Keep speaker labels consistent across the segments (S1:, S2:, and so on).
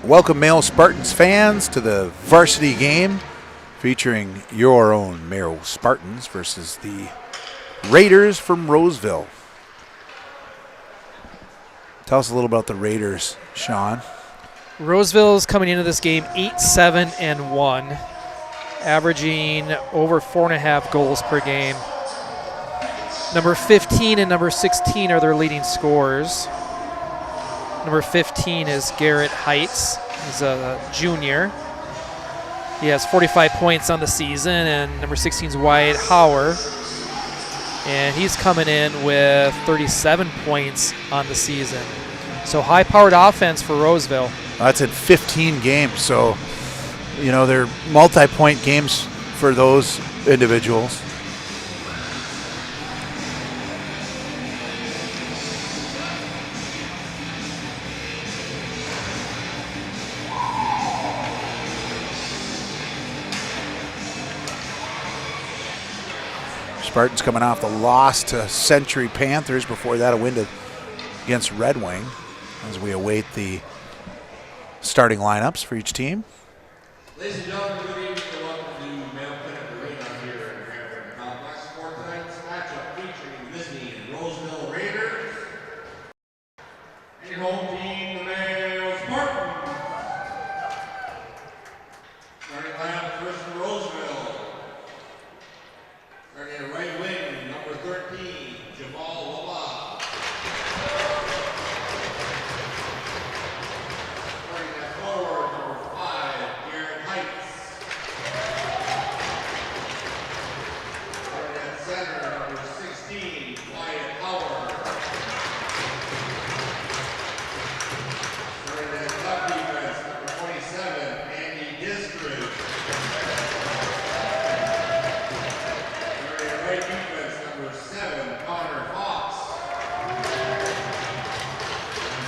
S1: Welcome, Mayo Spartans fans, to the varsity game featuring your own Mayo Spartans versus the Raiders from Roseville. Tell us a little about the Raiders, Sean.
S2: Roseville's coming into this game 8-7-1, averaging over 4.5 goals per game. Number 15 and number 16 are their leading scorers. Number 15 is Garrett Heights. He's a junior. He has 45 points on the season, and number 16 is Wyatt Hauer. And he's coming in with 37 points on the season. So high-powered offense for Roseville.
S1: That's in 15 games, so, you know, they're multi-point games for those individuals. Spartans coming off the loss to Century Panthers. Before that, a win against Red Wing, as we await the starting lineups for each team.
S3: Ladies and gentlemen, good evening and welcome to Mayo Arena here at Cranford Complex. For tonight's matchup featuring Disney and Roseville Raiders and your home team, the Mayo Spartans. Starting lineup first for Roseville. Starting at right wing, number 13, Jamal Walla. Starting at forward, number 5, Garrett Heights. Starting at center, number 16, Wyatt Howard. Starting at left defense, number 27, Andy Disbridge. Right defense, number 7, Connor Fox.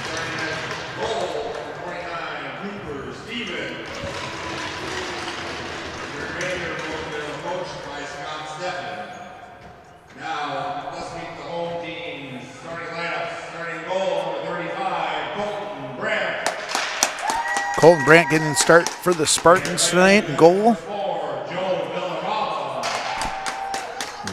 S3: Starting at goal, number 29, Cooper Stevens. The remainder will be coached by Scott Steffen. Now, let's meet the home team's starting lineups. Starting goal, number 35, Colton Brandt.
S1: Colton Brandt getting the start for the Spartans tonight in goal.
S3: 4, Joe Villarama.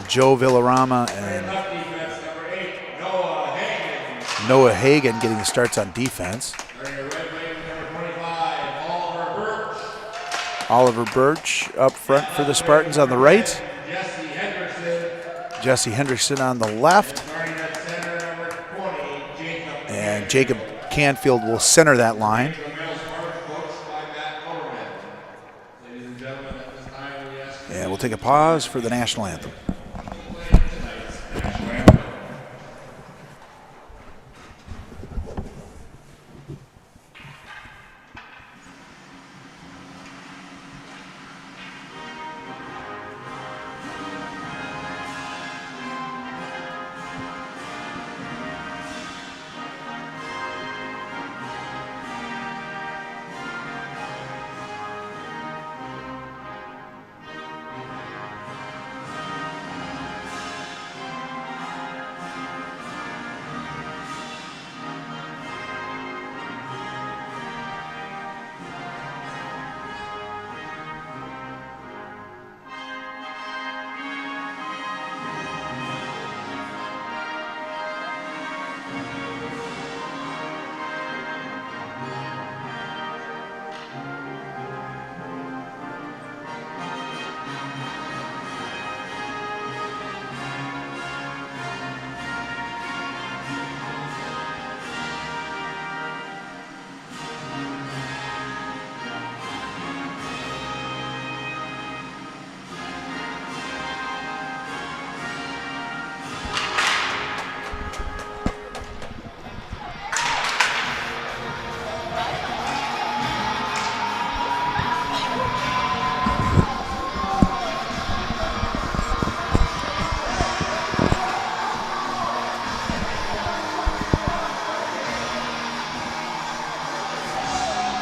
S1: Joe Villarama and
S3: Left defense, number 8, Noah Hagan.
S1: Noah Hagan getting the starts on defense.
S3: Starting at right wing, number 25, Oliver Birch.
S1: Oliver Birch up front for the Spartans on the right.
S3: Jesse Henderson.
S1: Jesse Hendrickson on the left.
S3: Starting at center, number 20, Jacob.
S1: And Jacob Canfield will center that line.
S3: The Mayo Spartans coached by Matt Overman. Ladies and gentlemen, at this time we ask you
S1: And we'll take a pause for the national anthem.
S3: to play tonight's national anthem.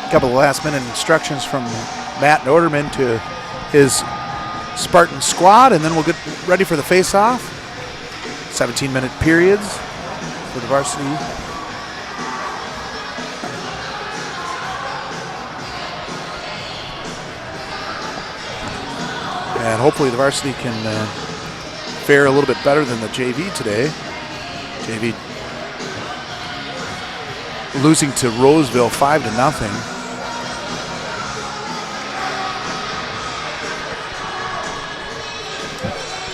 S1: A couple of last-minute instructions from Matt Norderman to his Spartan squad, and then we'll get ready for the face-off. 17-minute periods for the varsity. And hopefully the varsity can fare a little bit better than the JV today. JV losing to Roseville 5-0.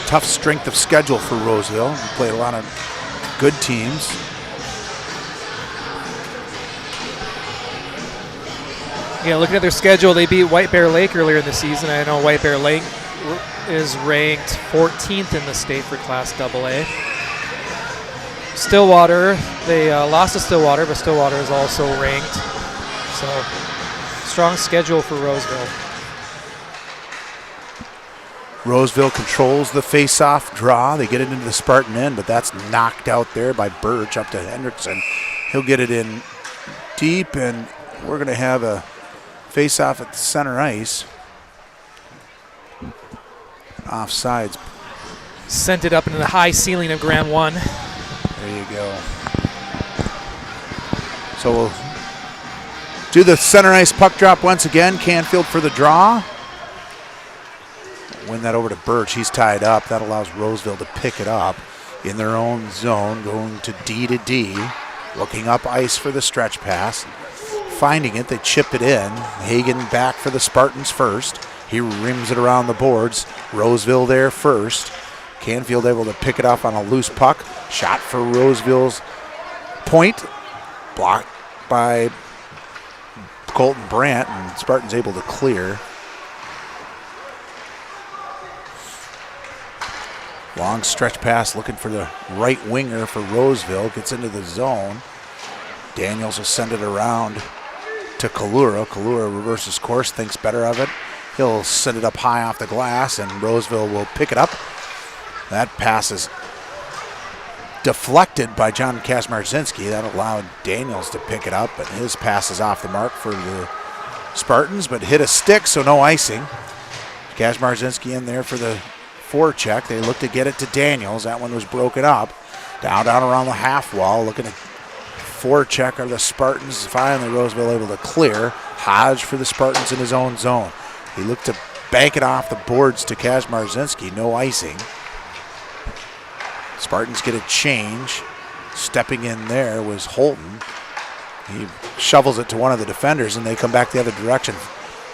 S1: Tough strength of schedule for Roseville. We play a lot of good teams.
S2: Yeah, looking at their schedule, they beat White Bear Lake earlier in the season. I know White Bear Lake is ranked 14th in the state for Class AA. Stillwater, they lost to Stillwater, but Stillwater is also ranked. So, strong schedule for Roseville.
S1: Roseville controls the face-off draw. They get it into the Spartan end, but that's knocked out there by Birch up to Hendrickson. He'll get it in deep, and we're going to have a face-off at the center ice. Offsides.
S2: Sent it up into the high ceiling of Grand 1.
S1: There you go. So we'll do the center ice puck drop once again. Canfield for the draw. Win that over to Birch. He's tied up. That allows Roseville to pick it up in their own zone, going to D, looking up ice for the stretch pass. Finding it, they chip it in. Hagen back for the Spartans first. He rims it around the boards. Roseville there first. Canfield able to pick it off on a loose puck. Shot for Roseville's point. Blocked by Colton Brandt, and Spartans able to clear. Long stretch pass looking for the right winger for Roseville. Gets into the zone. Daniels will send it around to Kalura. Kalura reverses course, thinks better of it. He'll send it up high off the glass, and Roseville will pick it up. That pass is deflected by John Kazmarzinski. That allowed Daniels to pick it up, but his pass is off the mark for the Spartans, but hit a stick, so no icing. Kazmarzinski in there for the forecheck. They look to get it to Daniels. That one was broken up. Down around the half wall, looking at forecheck are the Spartans. Finally, Roseville able to clear. Hodge for the Spartans in his own zone. He looked to bank it off the boards to Kazmarzinski. No icing. Spartans get a change. Stepping in there was Holton. He shovels it to one of the defenders, and they come back the other direction.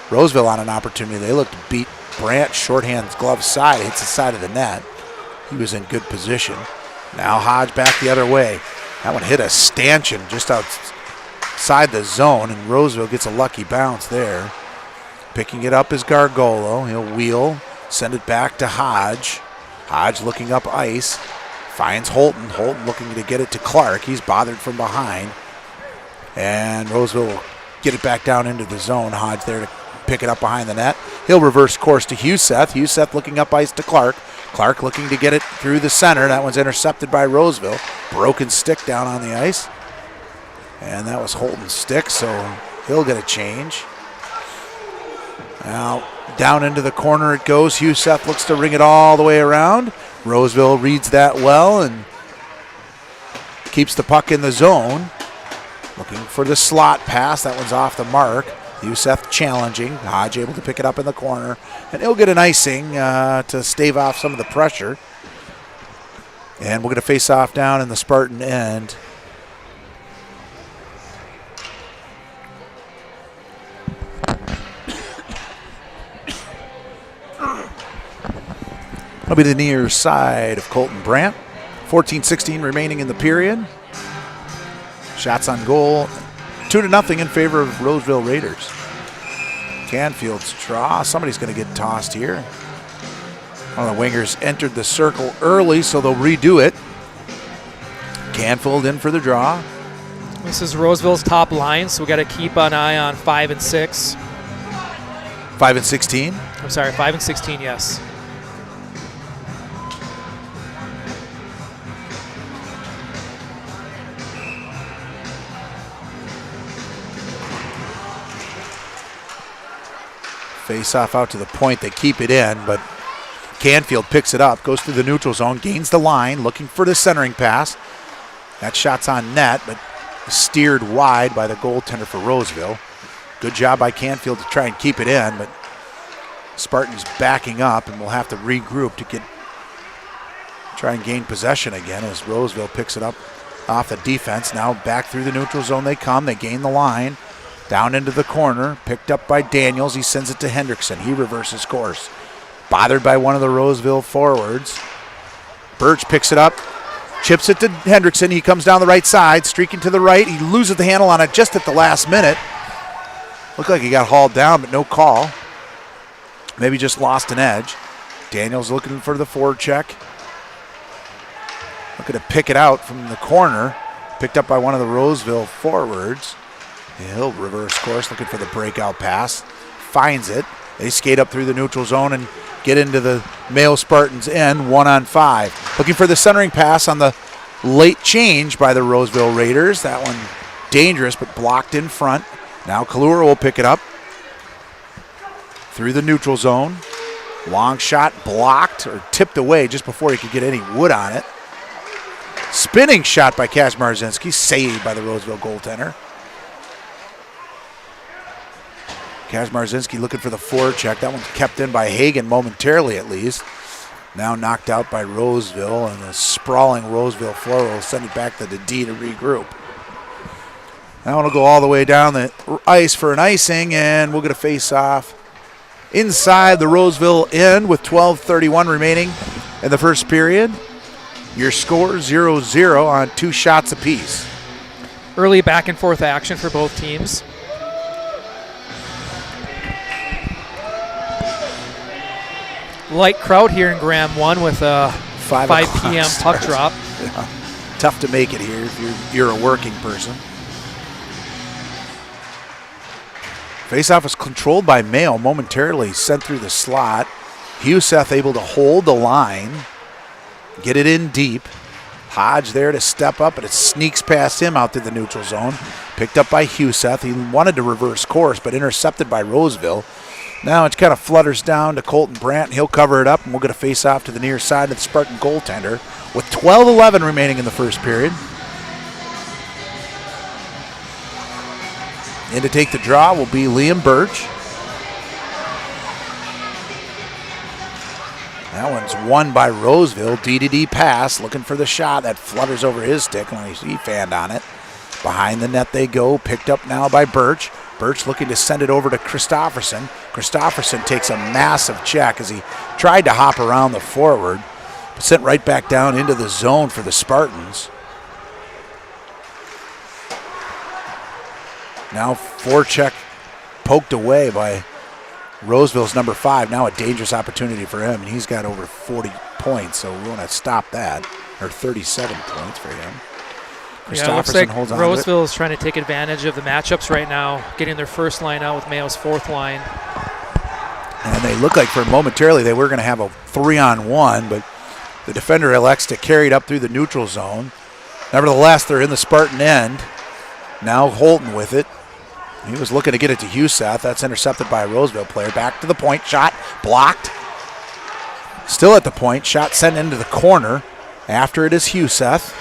S1: Roseville on an opportunity. They look to beat Brandt. Shorthand's glove side. Hits the side of the net. He was in good position. Now Hodge back the other way. That one hit a stanchion just outside the zone, and Roseville gets a lucky bounce there. Picking it up is Gargolo. He'll wheel, send it back to Hodge. Hodge looking up ice. Finds Holton. Holton looking to get it to Clark. He's bothered from behind. And Roseville will get it back down into the zone. Hodge there to pick it up behind the net. He'll reverse course to Huseth. Huseth looking up ice to Clark. Clark looking to get it through the center. That one's intercepted by Roseville. Broken stick down on the ice. And that was Holton's stick, so he'll get a change. Now down into the corner it goes. Huseth looks to ring it all the way around. Roseville reads that well and keeps the puck in the zone. Looking for the slot pass. That one's off the mark. Huseth challenging. Hodge able to pick it up in the corner. And he'll get an icing to stave off some of the pressure. And we're going to face off down in the Spartan end. That'll be the near side of Colton Brandt. 14-16 remaining in the period. Shots on goal. 2-0 in favor of Roseville Raiders. Canfield's draw. Somebody's going to get tossed here. One of the wingers entered the circle early, so they'll redo it. Canfield in for the draw.
S2: This is Roseville's top line, so we got to keep an eye on 5 and 6.
S1: 5 and 16?
S2: I'm sorry, 5 and 16, yes.
S1: Face off out to the point. They keep it in, but Canfield picks it up, goes through the neutral zone, gains the line, looking for the centering pass. That shot's on net, but steered wide by the goaltender for Roseville. Good job by Canfield to try and keep it in, but Spartans backing up, and we'll have to regroup to try and gain possession again as Roseville picks it up off the defense. Now back through the neutral zone they come. They gain the line. Down into the corner, picked up by Daniels. He sends it to Hendrickson. He reverses course. Bothered by one of the Roseville forwards. Birch picks it up, chips it to Hendrickson. He comes down the right side, streaking to the right. He loses the handle on it just at the last minute. Looked like he got hauled down, but no call. Maybe just lost an edge. Daniels looking for the forecheck. Looking to pick it out from the corner. Picked up by one of the Roseville forwards. He'll reverse course, looking for the breakout pass. Finds it. They skate up through the neutral zone and get into the Mayo Spartans end 1-on-5. Looking for the centering pass on the late change by the Roseville Raiders. That one dangerous, but blocked in front. Now Kahlua will pick it up through the neutral zone. Long shot blocked or tipped away just before he could get any wood on it. Spinning shot by Kazmarzinski, saved by the Roseville goaltender. Kazmarzinski looking for the forecheck. That one's kept in by Hagen momentarily at least. Now knocked out by Roseville, and a sprawling Roseville forward will send it back to the D to regroup. That one will go all the way down the ice for an icing, and we'll get a face-off inside the Roseville end with 12:31 remaining in the first period. Your score 0-0 on 2 shots apiece.
S2: Early back and forth action for both teams. Light crowd here in Graham 1 with a 5 p.m. puck drop.
S1: Yeah. Tough to make it here if you're a working person. Faceoff is controlled by Mayo, momentarily sent through the slot. Huseth able to hold the line, get it in deep. Hodge there to step up, but it sneaks past him out to the neutral zone. Picked up by Huseth. He wanted to reverse course, but intercepted by Roseville. Now it kind of flutters down to Colton Brandt, and he'll cover it up, and we'll get a face-off to the near side of the Spartan goaltender with 12:11 remaining in the first period. In to take the draw will be Liam Birch. That one's won by Roseville. D-to-D pass, looking for the shot. That flutters over his stick, and he fanned on it. Behind the net they go, picked up now by Birch. Birch looking to send it over to Christofferson. Christofferson takes a massive check as he tried to hop around the forward, but sent right back down into the zone for the Spartans. Now forecheck poked away by Roseville's number 5. Now a dangerous opportunity for him, and he's got over 40 points, so we want to stop that, or 37 points for him.
S2: Yeah, it looks like Roseville is trying to take advantage of the matchups right now, getting their first line out with Mayo's fourth line.
S1: And they look like for momentarily they were going to have a 3-on-1, but the defender elects to carry it up through the neutral zone. Nevertheless, they're in the Spartan end. Now Holton with it. He was looking to get it to Huseth. That's intercepted by a Roseville player. Back to the point. Shot blocked. Still at the point. Shot sent into the corner. After it is Huseth.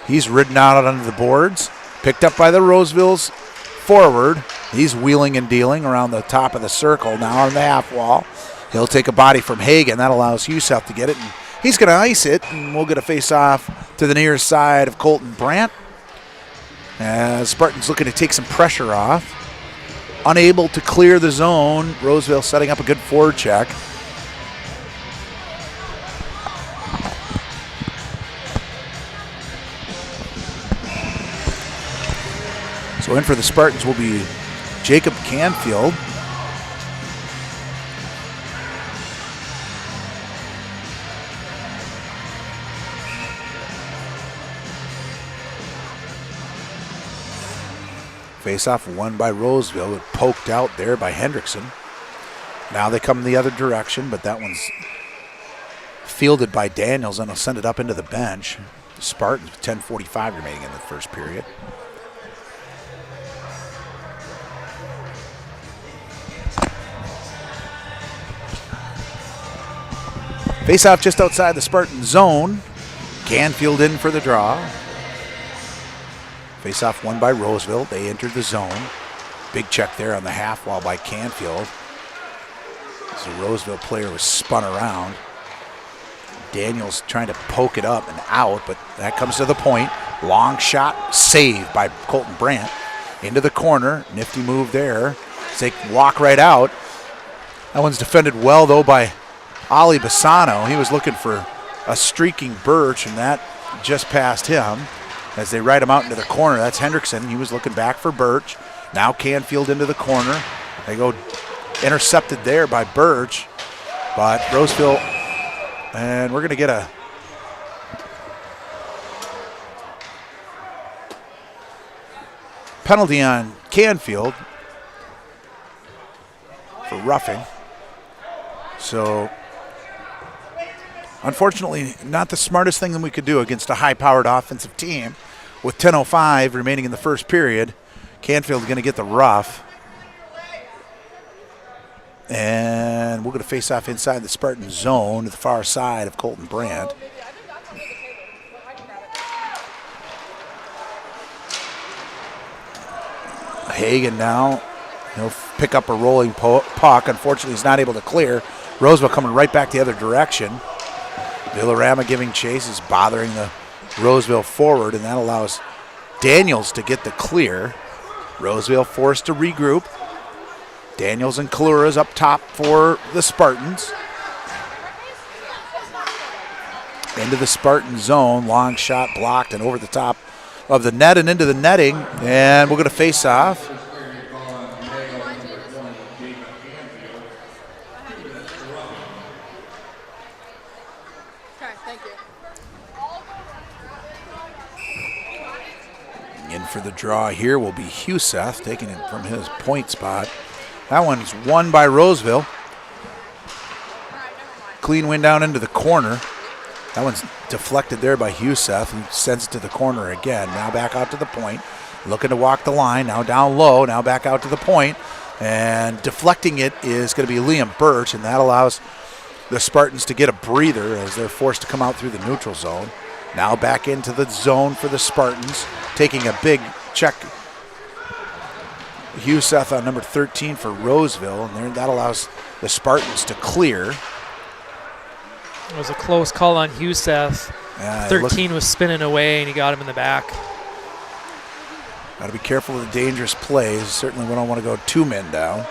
S1: He's ridden out under the boards. Picked up by the Roseville's forward. He's wheeling and dealing around the top of the circle now on the half wall. He'll take a body from Hagen. That allows Huseth to get it. And he's going to ice it, and we'll get a face-off to the near side of Colton Brandt. As Spartans looking to take some pressure off. Unable to clear the zone. Roseville setting up a good forecheck. So in for the Spartans will be Jacob Canfield. Face-off won by Roseville, but poked out there by Hendrickson. Now they come the other direction, but that one's fielded by Daniels, and he'll send it up into the bench. The Spartans with 10:45 remaining in the first period. Face-off just outside the Spartan zone. Canfield in for the draw. Face-off won by Roseville. They entered the zone. Big check there on the half wall by Canfield. So the Roseville player was spun around. Daniels trying to poke it up and out, but that comes to the point. Long shot, saved by Colton Brandt. Into the corner, nifty move there. They walk right out. That one's defended well, though, by Ali Bassano. He was looking for a streaking Birch, and that just passed him as they ride him out into the corner. That's Hendrickson. He was looking back for Birch. Now Canfield into the corner. They go intercepted there by Birch, but Roseville, and we're going to get a penalty on Canfield for roughing. So, unfortunately, not the smartest thing that we could do against a high-powered offensive team. With 10:05 remaining in the first period, Canfield's going to get the rough. And we're going to face off inside the Spartan zone to the far side of Colton Brandt. Hagan now, he'll pick up a rolling puck. Unfortunately, he's not able to clear. Roseville coming right back the other direction. Villarama giving chase is bothering the Roseville forward, and that allows Daniels to get the clear. Roseville forced to regroup. Daniels and Kalura's up top for the Spartans. Into the Spartan zone, long shot blocked and over the top of the net and into the netting, and we're going to face off. In for the draw here will be Huseth, taking it from his point spot. That one's won by Roseville. Clean win down into the corner. That one's deflected there by Huseth, who sends it to the corner again. Now back out to the point, looking to walk the line. Now down low, now back out to the point. And deflecting it is going to be Liam Birch, and that allows the Spartans to get a breather as they're forced to come out through the neutral zone. Now back into the zone for the Spartans, taking a big check. Huseth on number 13 for Roseville, and that allows the Spartans to clear.
S2: It was a close call on Huseth. 13 was spinning away, and he got him in the back.
S1: Got to be careful of the dangerous plays. Certainly we don't want to go two men down.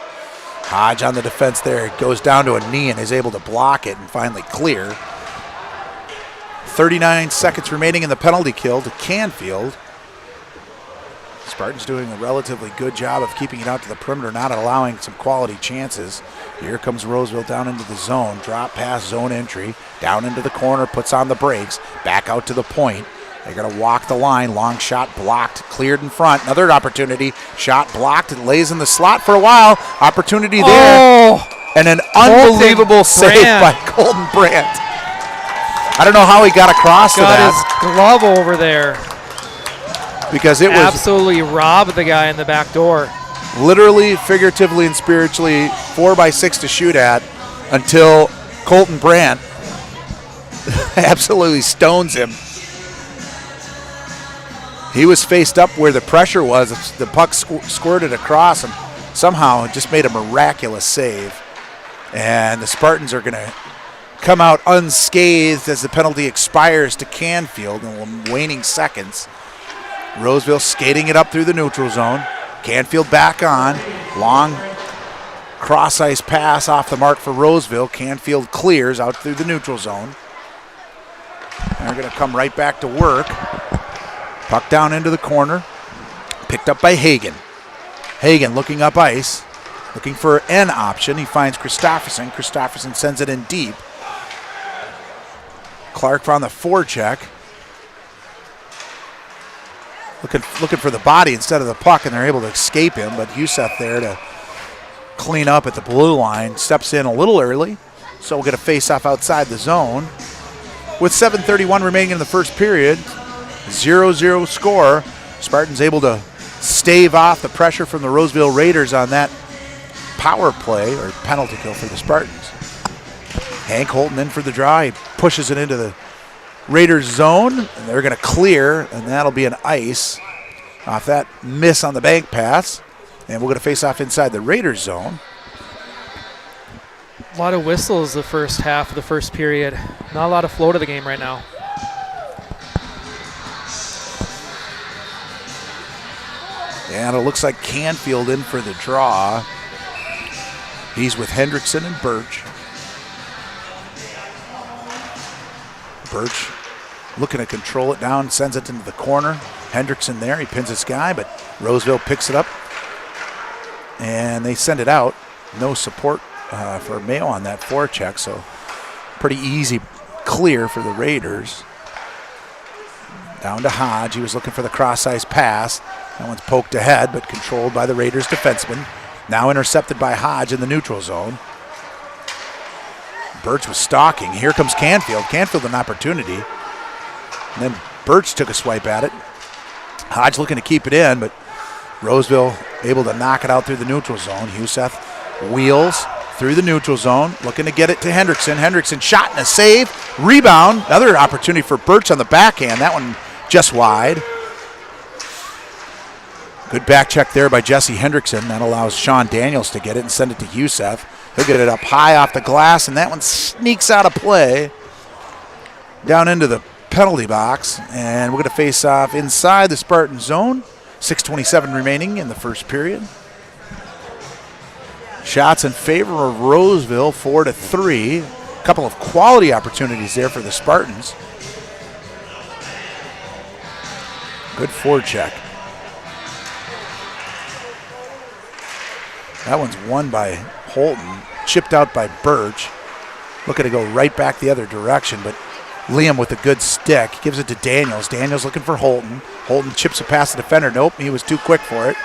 S1: Hodge on the defense there. It goes down to a knee and is able to block it and finally clear. 39 seconds remaining in the penalty kill to Canfield. Spartans doing a relatively good job of keeping it out to the perimeter, not allowing some quality chances. Here comes Roseville down into the zone. Drop pass, zone entry. Down into the corner, puts on the brakes. Back out to the point. They're going to walk the line. Long shot blocked, cleared in front. Another opportunity. Shot blocked and lays in the slot for a while. Opportunity there. Oh, and an unbelievable save by Colton Brandt. I don't know how he got across to that.
S2: Got his glove over there.
S1: Because it was
S2: absolutely robbed the guy in the back door.
S1: Literally, figuratively, and spiritually 4x6 to shoot at until Colton Brandt absolutely stones him. He was faced up where the pressure was. The puck squirted across and somehow just made a miraculous save. And the Spartans are going to come out unscathed as the penalty expires to Canfield in waning seconds. Roseville skating it up through the neutral zone. Canfield back on. Long cross-ice pass off the mark for Roseville. Canfield clears out through the neutral zone. And they're going to come right back to work. Puck down into the corner. Picked up by Hagan. Hagan looking up ice. Looking for an option. He finds Christofferson. Christofferson sends it in deep. Clark on the forecheck. Looking for the body instead of the puck, and they're able to escape him, but Huseth there to clean up at the blue line. Steps in a little early, so we'll get a face-off outside the zone. With 7:31 remaining in the first period, 0-0 score. Spartans able to stave off the pressure from the Roseville Raiders on that power play, or penalty kill for the Spartans. Hank Holton in for the draw. He pushes it into the Raiders zone, and they're going to clear, and that'll be an ice off that miss on the bank pass. And we're going to face off inside the Raiders zone.
S2: lot of whistles the first half of the first period. Not a lot of flow to the game right now.
S1: And it looks like Canfield in for the draw. He's with Hendrickson and Birch. Birch looking to control it down, sends it into the corner. Hendrickson there, he pins his guy, but Roseville picks it up. And they send it out. No support for Mayo on that forecheck, so pretty easy clear for the Raiders. Down to Hodge. He was looking for the cross-ice pass. That one's poked ahead, but controlled by the Raiders defenseman. Now intercepted by Hodge in the neutral zone. Birch was stalking. Here comes Canfield. Canfield an opportunity. And then Birch took a swipe at it. Hodge looking to keep it in, but Roseville able to knock it out through the neutral zone. Huseth wheels through the neutral zone, looking to get it to Hendrickson. Hendrickson shot and a save. Rebound. Another opportunity for Birch on the backhand. That one just wide. Good back check there by Jesse Hendrickson. That allows Sean Daniels to get it and send it to Huseth. He'll get it up high off the glass, and that one sneaks out of play down into the penalty box. And we're going to face off inside the Spartan zone. 6:27 remaining in the first period. Shots in favor of Roseville, 4-3. A couple of quality opportunities there for the Spartans. Good forecheck. That one's won by Holton, chipped out by Birch. Looking to go right back the other direction, but Liam with a good stick gives it to Daniels. Daniels looking for Holton. Holton chips it past the defender. Nope, he was too quick for it.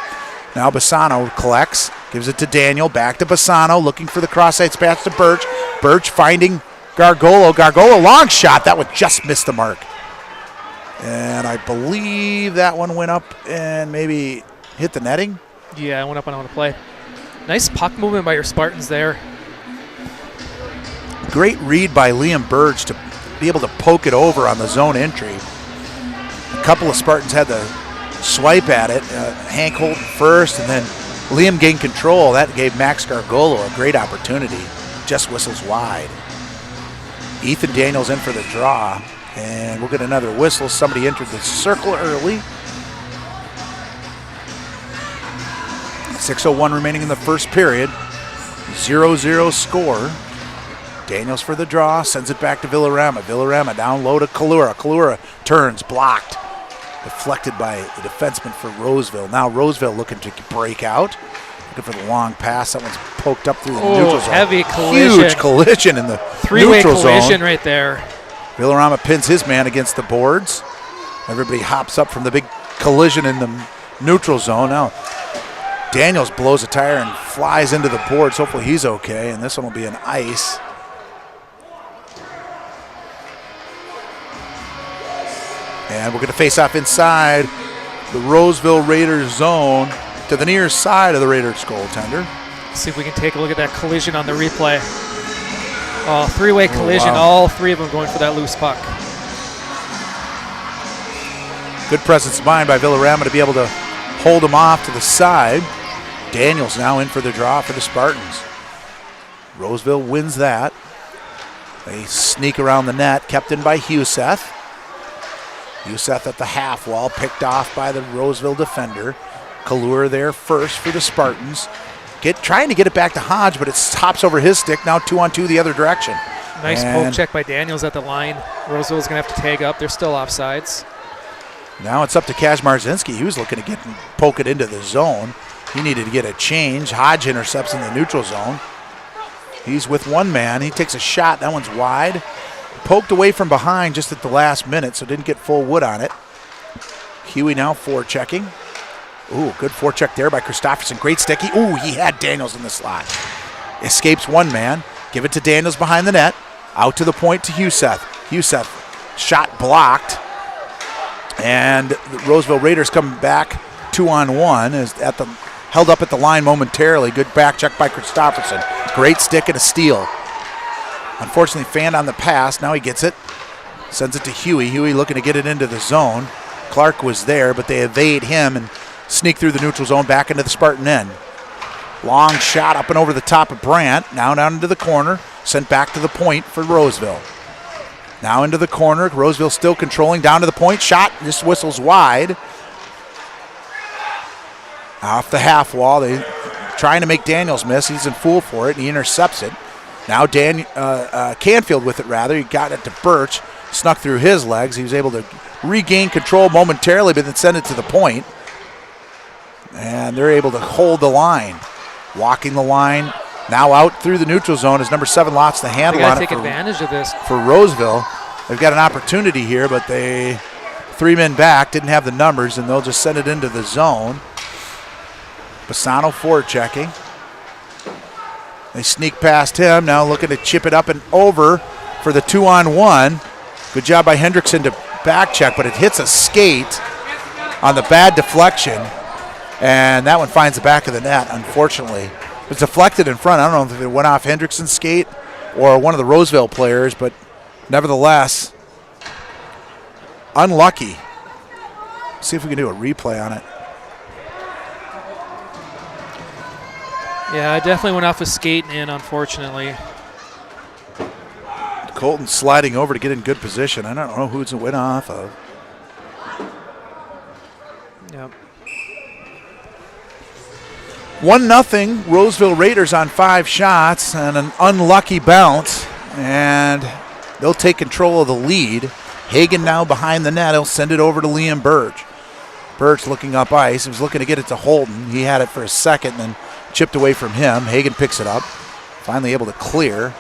S1: Now Bassano collects, gives it to Daniel. Back to Bassano, looking for the cross-ice pass to Birch. Birch finding Gargolo. Gargolo, long shot. That one just missed the mark. And I believe that one went up and maybe hit the netting.
S2: Yeah, I went up and out of play. Nice puck movement by your Spartans there.
S1: Great read by Liam Birch to be able to poke it over on the zone entry. A couple of Spartans had the swipe at it. Hank Holton first, and then Liam gained control. That gave Max Gargolo a great opportunity. Just whistles wide. Ethan Daniels in for the draw, and we'll get another whistle. Somebody entered the circle early. 6:01 remaining in the first period. 0-0 score. Daniels for the draw, sends it back to Villarama. Villarama down low to Kalura. Kalura turns, blocked. Deflected by the defenseman for Roseville. Now Roseville looking to break out. Looking for the long pass. That one's poked up through the neutral zone.
S2: Heavy collision.
S1: Huge collision in the
S2: three-way
S1: neutral
S2: collision
S1: zone.
S2: right there.
S1: Villarama pins his man against the boards. Everybody hops up from the big collision in the neutral zone. Now Daniels blows a tire and flies into the boards. Hopefully he's okay, and this one will be an ice. And we're going to face off inside the Roseville Raiders zone to the near side of the Raiders goaltender.
S2: See if we can take a look at that collision on the replay. Oh, three-way collision,
S1: wow.
S2: All three of them going for that loose puck.
S1: Good presence of mind by Villarama to be able to hold him off to the side. Daniels now in for the draw for the Spartans. Roseville wins that. They sneak around the net, kept in by Huseth. Huseth at the half wall, picked off by the Roseville defender. Kalura there first for the Spartans. Trying to get it back to Hodge, but it hops over his stick. Now 2-on-2 the other direction.
S2: Nice poke check by Daniels at the line. Roseville's going to have to tag up. They're still offsides.
S1: Now it's up to Kaz Marzinski. He was looking to poke it into the zone. He needed to get a change. Hodge intercepts in the neutral zone. He's with one man. He takes a shot. That one's wide. Poked away from behind just at the last minute, so didn't get full wood on it. Huey now forechecking. Ooh, good forecheck there by Christofferson. Great sticky. Ooh, he had Daniels in the slot. Escapes one man. Give it to Daniels behind the net. Out to the point to Huseth. Huseth, shot blocked. And the Roseville Raiders come back 2-on-1. Is held up at the line momentarily. Good back check by Christofferson. Great stick and a steal. Unfortunately, fanned on the pass. Now he gets it. Sends it to Huey. Huey looking to get it into the zone. Clark was there, but they evade him and sneak through the neutral zone back into the Spartan end. Long shot up and over the top of Brandt. Now down into the corner. Sent back to the point for Roseville. Now into the corner. Roseville still controlling. Down to the point. Shot. This whistles wide. Off the half wall. They trying to make Daniels miss. He's in fool for it, and he intercepts it. Now Canfield with it, rather. He got it to Birch. Snuck through his legs. He was able to regain control momentarily, but then send it to the point. And they're able to hold the line. Walking the line. Now out through the neutral zone as number 7 lost the handle on it.
S2: They got to take advantage of this.
S1: For Roseville. They've got an opportunity here, but they 3 men back, didn't have the numbers, and they'll just send it into the zone. Bassano forechecking. They sneak past him, now looking to chip it up and over for the 2-on-1. Good job by Hendrickson to back check, but it hits a skate on the bad deflection, and that one finds the back of the net, unfortunately. It's deflected in front. I don't know if it went off Hendrickson's skate or one of the Roseville players, but nevertheless, unlucky. See if we can do a replay on it.
S2: Yeah, it definitely went off a skate in, unfortunately.
S1: Colton sliding over to get in good position. I don't know who it went off of.
S2: Yep.
S1: 1-0, Roseville Raiders on 5 shots and an unlucky bounce, and they'll take control of the lead. Hagan now behind the net. He'll send it over to Liam Birch. Birch looking up ice. He was looking to get it to Holden. He had it for a second and then chipped away from him. Hagan picks it up. Finally able to clear.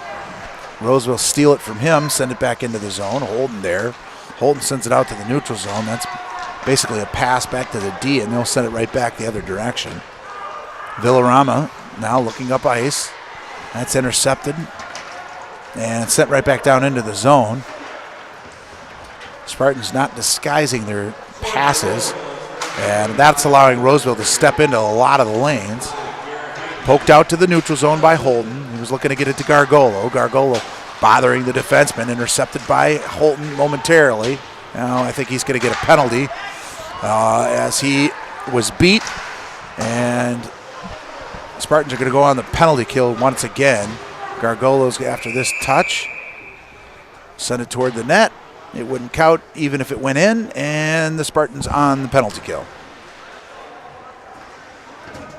S1: Roseville steal it from him, send it back into the zone. Holden there. Holden sends it out to the neutral zone. That's basically a pass back to the D, and they'll send it right back the other direction. Villarama now looking up ice. That's intercepted and sent right back down into the zone. Spartans not disguising their passes, and that's allowing Roseville to step into a lot of the lanes. Poked out to the neutral zone by Holden. He was looking to get it to Gargolo. Gargolo bothering the defenseman, intercepted by Holden momentarily. Now I think he's going to get a penalty as he was beat, and Spartans are going to go on the penalty kill once again. Gargolo's after this touch. Send it toward the net. It wouldn't count even if it went in, and the Spartans on the penalty kill.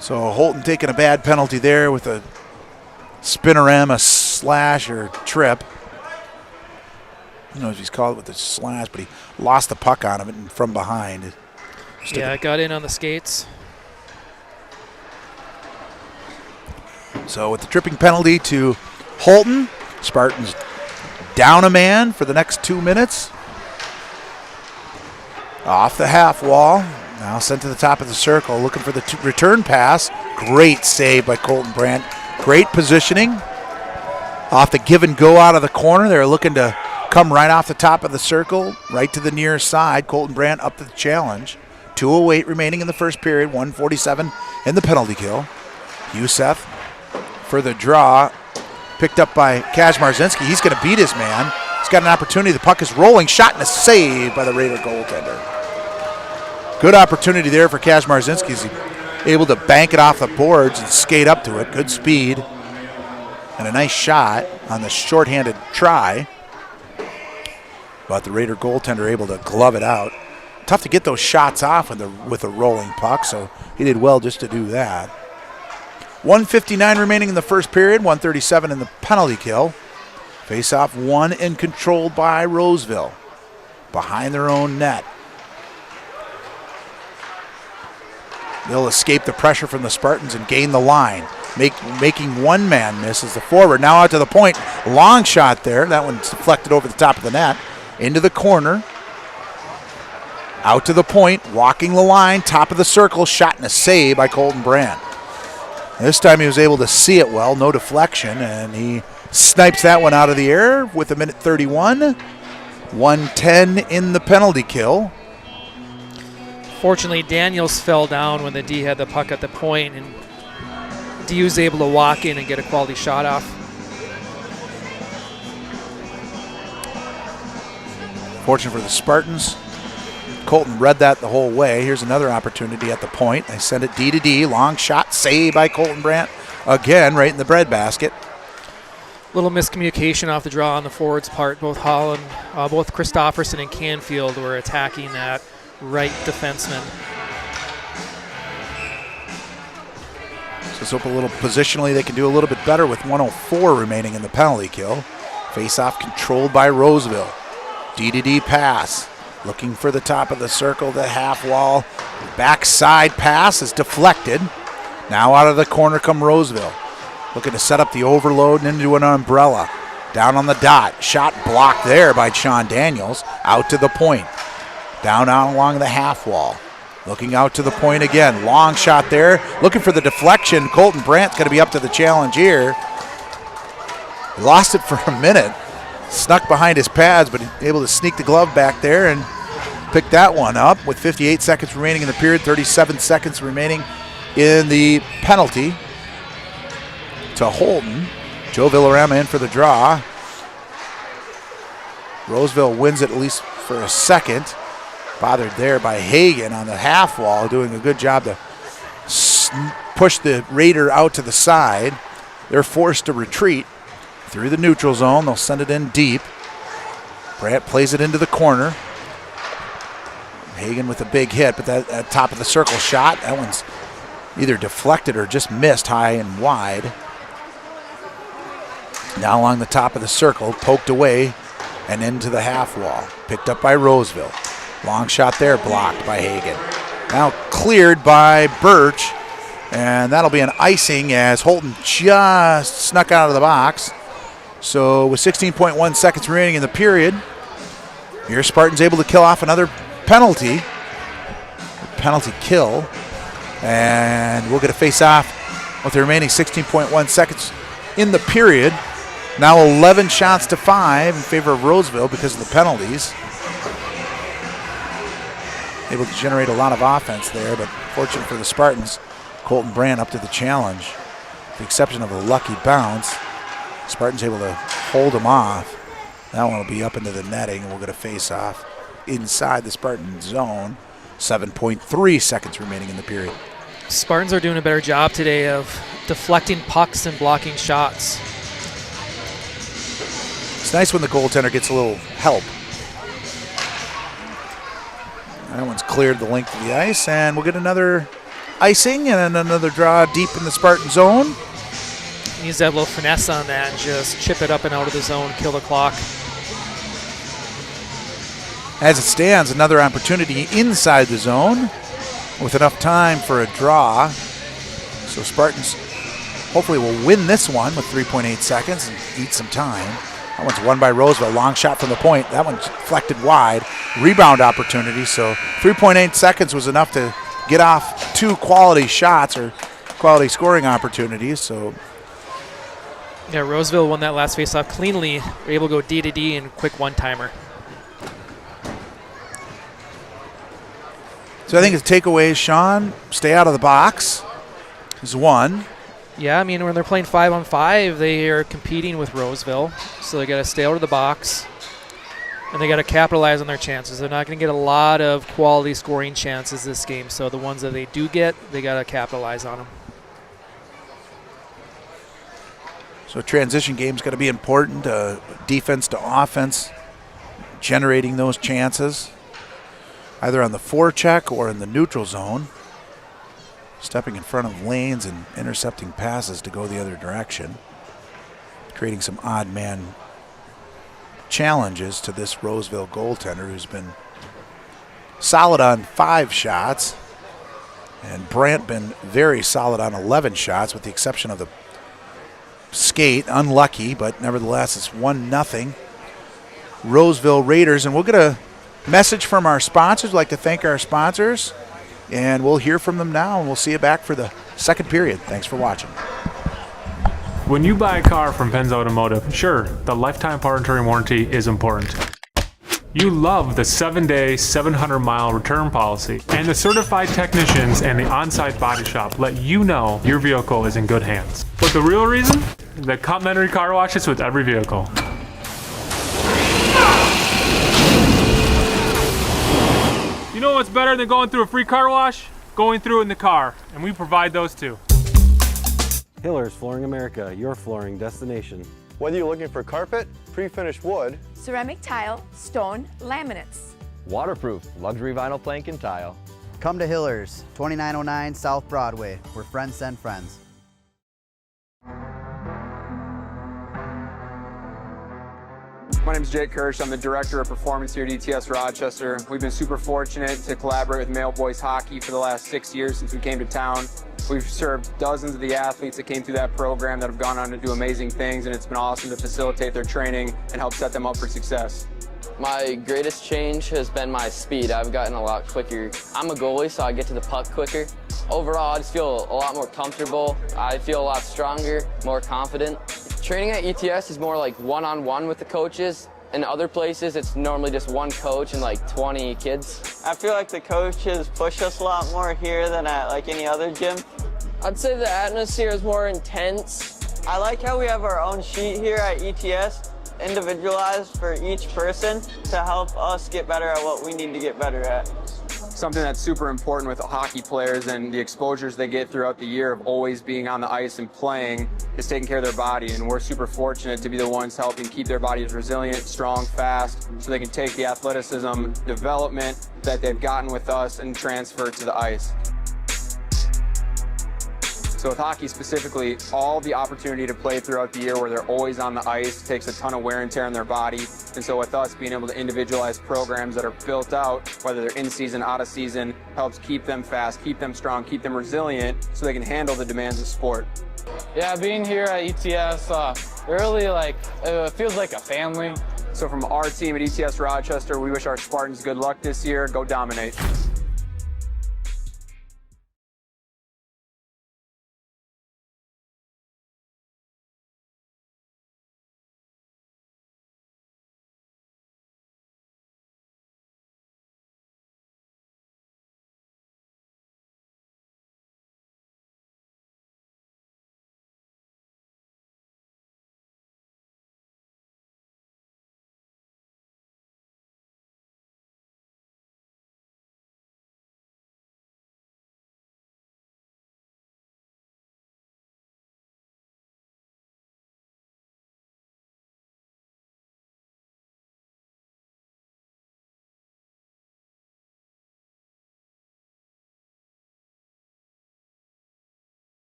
S1: So Holton taking a bad penalty there with a spinorama slash or trip. I don't know if he's called it with a slash, but he lost the puck on him and from behind.
S2: Yeah, it got in on the skates.
S1: So with the tripping penalty to Holton, Spartans down a man for the next 2 minutes. Off the half wall. Now sent to the top of the circle, looking for the return pass. Great save by Colton Brandt. Great positioning. Off the give and go out of the corner. They're looking to come right off the top of the circle, right to the near side. Colton Brandt up to the challenge. 2:08 remaining in the first period, 1:47 in the penalty kill. Youssef for the draw, picked up by Kazmarzinski. He's going to beat his man. He's got an opportunity. The puck is rolling. Shot and a save by the Raider goaltender. Good opportunity there for Kazmarzinski. He's able to bank it off the boards and skate up to it. Good speed. And a nice shot on the shorthanded try. But the Raider goaltender able to glove it out. Tough to get those shots off with a rolling puck, so he did well just to do that. 1:59 remaining in the first period, 1:37 in the penalty kill. Face-off won and controlled by Roseville. Behind their own net. They'll escape the pressure from the Spartans and gain the line. Making one man miss as the forward. Now out to the point. Long shot there. That one's deflected over the top of the net. Into the corner. Out to the point. Walking the line. Top of the circle. Shot and a save by Colton Brandt. This time he was able to see it well. No deflection. And he snipes that one out of the air with 1:31. 1:10 in the penalty kill.
S2: Fortunately, Daniels fell down when the D had the puck at the point, and D was able to walk in and get a quality shot off.
S1: Fortunate for the Spartans. Colton read that the whole way. Here's another opportunity at the point. They send it D to D. Long shot saved by Colton Brandt. Again, right in the breadbasket.
S2: Little miscommunication off the draw on the forwards' part. Both Holland, both Christofferson and Canfield were attacking that right defenseman.
S1: So let's hope a little positionally they can do a little bit better with 1:04 remaining in the penalty kill. Face-off controlled by Roseville. D to D pass. Looking for the top of the circle, the half wall. Backside pass is deflected. Now out of the corner come Roseville. Looking to set up the overload and into an umbrella. Down on the dot. Shot blocked there by Sean Daniels. Out to the point. Down along the half wall. Looking out to the point again. Long shot there. Looking for the deflection. Colton Brandt's going to be up to the challenge here. He lost it for a minute. Snuck behind his pads, but able to sneak the glove back there and pick that one up with 58 seconds remaining in the period, 37 seconds remaining in the penalty to Holton. Joe Villarama in for the draw. Roseville wins it at least for a second. Bothered there by Hagen on the half wall, doing a good job to push the Raider out to the side. They're forced to retreat through the neutral zone. They'll send it in deep. Brandt plays it into the corner. Hagen with a big hit, but that top of the circle shot, that one's either deflected or just missed high and wide. Now along the top of the circle, poked away and into the half wall. Picked up by Roseville. Long shot there, blocked by Hagen. Now cleared by Birch, and that'll be an icing as Holton just snuck out of the box. So with 16.1 seconds remaining in the period, here Spartans able to kill off another penalty kill, and we'll get a face-off with the remaining 16.1 seconds in the period. Now 11 shots to 5 in favor of Roseville because of the penalties. Able to generate a lot of offense there, but fortunate for the Spartans, Colton Brandt up to the challenge. With the exception of a lucky bounce, Spartans able to hold him off. That one will be up into the netting, and we'll get a face-off inside the Spartan zone. 7.3 seconds remaining in the period.
S2: Spartans are doing a better job today of deflecting pucks and blocking shots.
S1: It's nice when the goaltender gets a little help. That one's cleared the length of the ice, and we'll get another icing and another draw deep in the Spartan zone.
S2: Needs to have a little finesse on that and just chip it up and out of the zone, kill the clock.
S1: As it stands, another opportunity inside the zone with enough time for a draw. So Spartans hopefully will win this one with 3.8 seconds and eat some time. That one's won by Roseville. Long shot from the point. That one's deflected wide. Rebound opportunity. So 3.8 seconds was enough to get off two quality shots or quality scoring opportunities. So
S2: yeah, Roseville won that last faceoff cleanly. Were able to go D to D and quick one-timer.
S1: So I think the takeaway is, Sean, stay out of the box is one.
S2: Yeah, I mean, when they're playing 5-on-5, they are competing with Roseville. So they got to stay out of the box, and they got to capitalize on their chances. They're not going to get a lot of quality scoring chances this game. So the ones that they do get, they got to capitalize on them.
S1: So transition game's got to be important, defense to offense, generating those chances, either on the forecheck or in the neutral zone, stepping in front of lanes and intercepting passes to go the other direction, creating some odd man challenges to this Roseville goaltender who's been solid on 5 shots, and Brandt been very solid on 11 shots with the exception of the skate. Unlucky, but nevertheless it's 1-0 Roseville Raiders. And we'll get a message from our sponsors. We'd like to thank our sponsors, and we'll hear from them now, and we'll see you back for the second period. Thanks for watching.
S4: When you buy a car from Penn's Automotive, sure, the lifetime powertrain warranty is important. You love the 7-day, 700-mile return policy, and the certified technicians and the on-site body shop let you know your vehicle is in good hands. But the real reason? The complimentary car washes with every vehicle. You know what's better than going through a free car wash? Going through it in the car, and we provide those too.
S5: Hillers Flooring America, your flooring destination.
S6: Whether you're looking for carpet, pre-finished wood,
S7: ceramic tile, stone, laminates.
S8: Waterproof, luxury vinyl plank and tile.
S9: Come to Hillers, 2909 South Broadway, where friends send friends.
S10: My name is Jake Kirsch. I'm the Director of Performance here at ETS Rochester. We've been super fortunate to collaborate with Mayo boys hockey for the last 6 years since we came to town. We've served dozens of the athletes that came through that program that have gone on to do amazing things, and it's been awesome to facilitate their training and help set them up for success.
S11: My greatest change has been my speed. I've gotten a lot quicker. I'm a goalie, so I get to the puck quicker. Overall, I just feel a lot more comfortable. I feel a lot stronger, more confident. Training at ETS is more like one-on-one with the coaches. In other places, it's normally just one coach and like 20 kids.
S12: I feel like the coaches push us a lot more here than at like any other gym.
S11: I'd say the atmosphere is more intense.
S12: I like how we have our own sheet here at ETS, individualized for each person to help us get better at what we need to get better at.
S10: Something that's super important with hockey players and the exposures they get throughout the year of always being on the ice and playing is taking care of their body, and we're super fortunate to be the ones helping keep their bodies resilient, strong, fast, so they can take the athleticism development that they've gotten with us and transfer it to the ice. So with hockey specifically, all the opportunity to play throughout the year where they're always on the ice takes a ton of wear and tear on their body. And so with us being able to individualize programs that are built out, whether they're in season, out of season, helps keep them fast, keep them strong, keep them resilient so they can handle the demands of sport.
S11: Yeah, being here at ETS, it feels like a family.
S10: So from our team at ETS Rochester, we wish our Spartans good luck this year. Go dominate.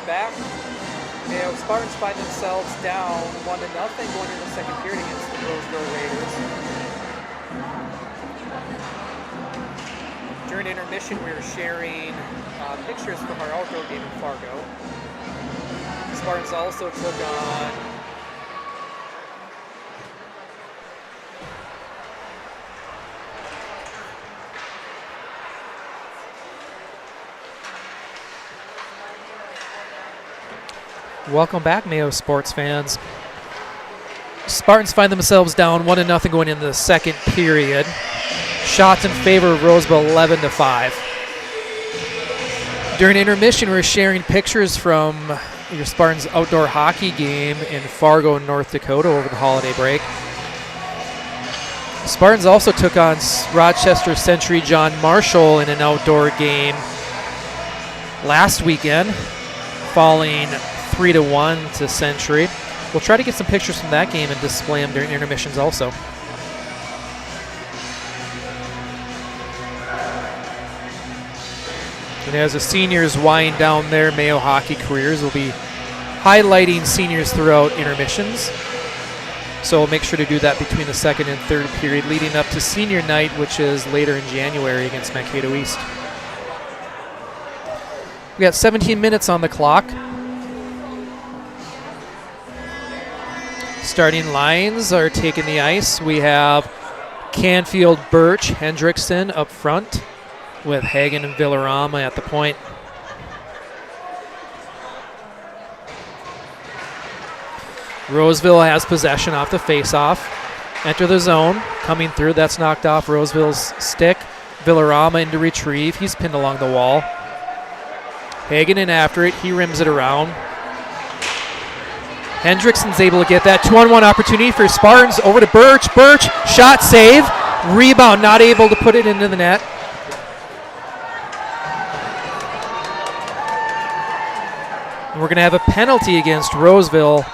S2: back. Mayo Spartans find themselves down 1-0 going into the second period against the Roseville Raiders. During intermission, we were sharing pictures from our outdoor game in Fargo. Spartans also took on Welcome back, Mayo sports fans. Spartans find themselves down 1-0 going into the second period. Shots in favor of Roseville 11-5. During intermission, we're sharing pictures from your Spartans outdoor hockey game in Fargo, North Dakota over the holiday break. Spartans also took on Rochester Century John Marshall in an outdoor game last weekend, falling 3-1 to Century. We'll try to get some pictures from that game and display them during intermissions also. And as the seniors wind down their Mayo hockey careers, we'll be highlighting seniors throughout intermissions. So we'll make sure to do that between the second and third period leading up to senior night, which is later in January against Mankato East. We got 17 minutes on the clock. Starting lines are taking the ice. We have Canfield, Birch, Hendrickson up front with Hagen and Villarama at the point. Roseville has possession off the faceoff. Enter the zone. Coming through. That's knocked off Roseville's stick. Villarama into retrieve. He's pinned along the wall. Hagen in after it. He rims it around. Hendrickson's able to get that 2-on-1 opportunity for Spartans. Over to Birch. Birch, shot, save. Rebound, not able to put it into the net. And we're going to have a penalty against Roseville.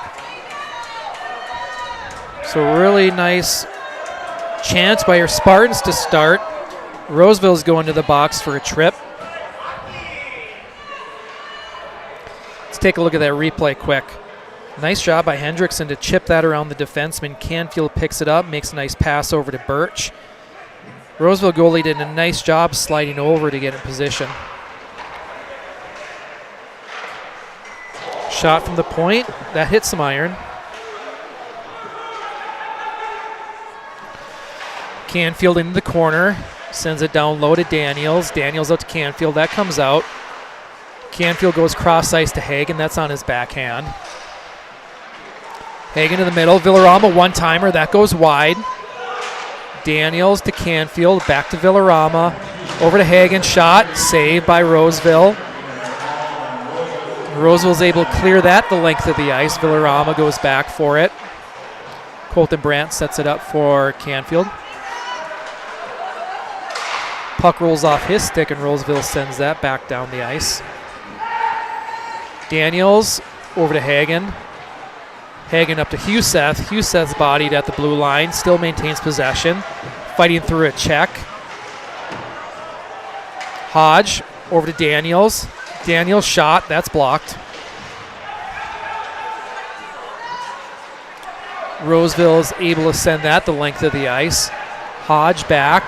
S2: So really nice chance by your Spartans to start. Roseville's going to the box for a trip. Let's take a look at that replay quick. Nice job by Hendrickson to chip that around the defenseman. Canfield picks it up, makes a nice pass over to Birch. Roseville goalie did a nice job sliding over to get in position. Shot from the point, that hits some iron. Canfield into the corner, sends it down low to Daniels. Daniels out to Canfield, that comes out. Canfield goes cross ice to Hagen, that's on his backhand. Hagen in the middle, Villarama one-timer, that goes wide. Daniels to Canfield, back to Villarama, over to Hagen, shot, saved by Roseville. Roseville's able to clear that the length of the ice. Villarama goes back for it. Colton Brandt sets it up for Canfield. Puck rolls off his stick and Roseville sends that back down the ice. Daniels over to Hagen. Hagen up to Huseth. Huseth's bodied at the blue line, still maintains possession, fighting through a check. Hodge over to Daniels. Daniels shot, that's blocked. Roseville is able to send that the length of the ice. Hodge back.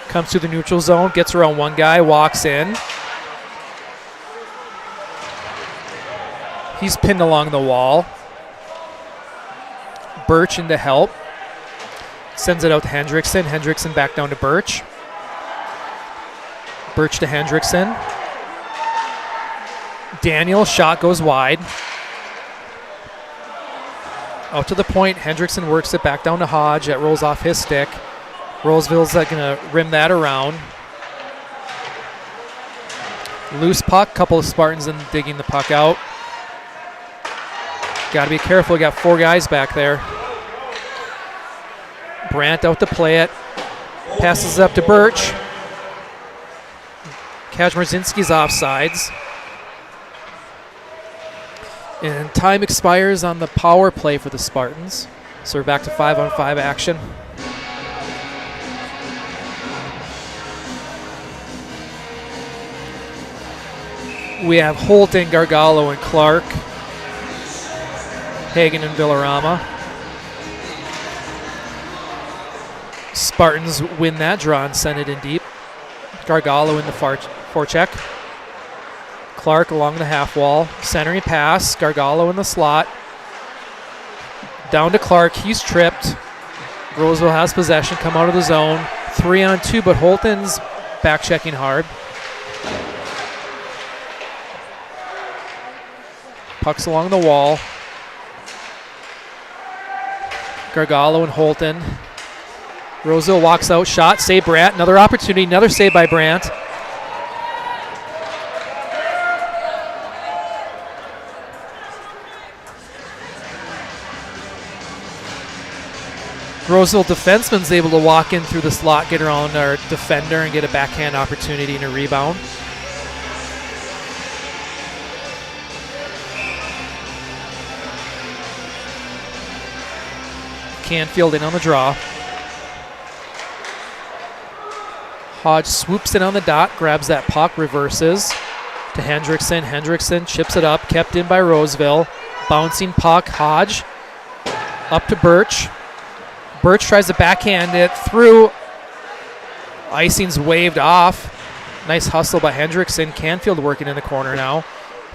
S2: Comes to the neutral zone, gets around one guy, walks in. He's pinned along the wall. Birch in to help. Sends it out to Hendrickson. Hendrickson back down to Birch. Birch to Hendrickson. Daniel, shot goes wide. Out to the point. Hendrickson works it back down to Hodge. That rolls off his stick. Roseville's going to rim that around. Loose puck. Couple of Spartans in digging the puck out. Got to be careful. We got four guys back there. Brandt out to play it. Passes up to Birch. Kazmarzinski's offsides. And time expires on the power play for the Spartans. So we're back to 5-on-5 action. We have Holton, Gargalo, and Clark. Hagen and Villarama. Spartans win that draw and send it in deep. Gargalo in the forecheck. Clark along the half wall. Centering pass. Gargalo in the slot. Down to Clark. He's tripped. Roseville has possession. Come out of the zone. 3-on-2, but Holton's back checking hard. Puck's along the wall. Gargalo and Holton. Roseville walks out. Shot. Save Brandt. Another opportunity. Another save by Brandt. Roseville defenseman's able to walk in through the slot, get around our defender, and get a backhand opportunity and a rebound. Canfield in on the draw. Hodge swoops in on the dot, grabs that puck, reverses to Hendrickson. Hendrickson chips it up, kept in by Roseville. Bouncing puck, Hodge up to Birch. Birch tries to backhand it through. Icing's waved off. Nice hustle by Hendrickson. Canfield working in the corner now.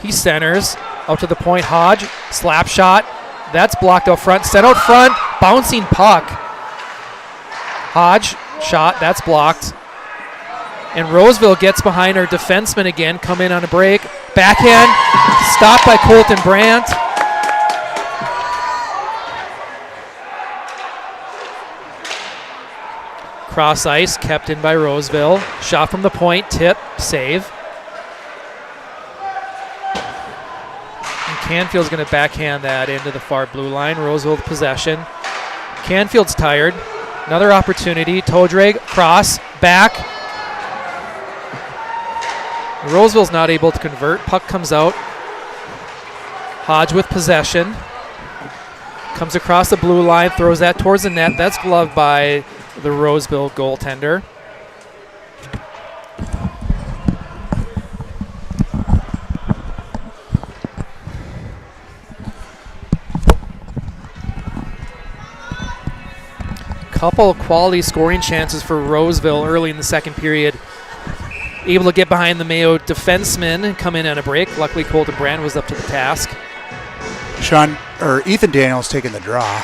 S2: He centers out to the point. Hodge, slap shot. That's blocked out front. Set out front. Bouncing puck. Hodge, shot. That's blocked. And Roseville gets behind our defenseman again. Come in on a break. Backhand. Stopped by Colton Brandt. Cross ice, kept in by Roseville. Shot from the point, tip, save. And Canfield's going to backhand that into the far blue line. Roseville with possession. Canfield's tired. Another opportunity. Toe drag, cross, back. Roseville's not able to convert. Puck comes out. Hodge with possession. Comes across the blue line, throws that towards the net. That's gloved by the Roseville goaltender. Couple of quality scoring chances for Roseville early in the second period. Able to get behind the Mayo defenseman and come in on a break. Luckily, Colton Brand was up to the task.
S1: Ethan Daniels taking the draw.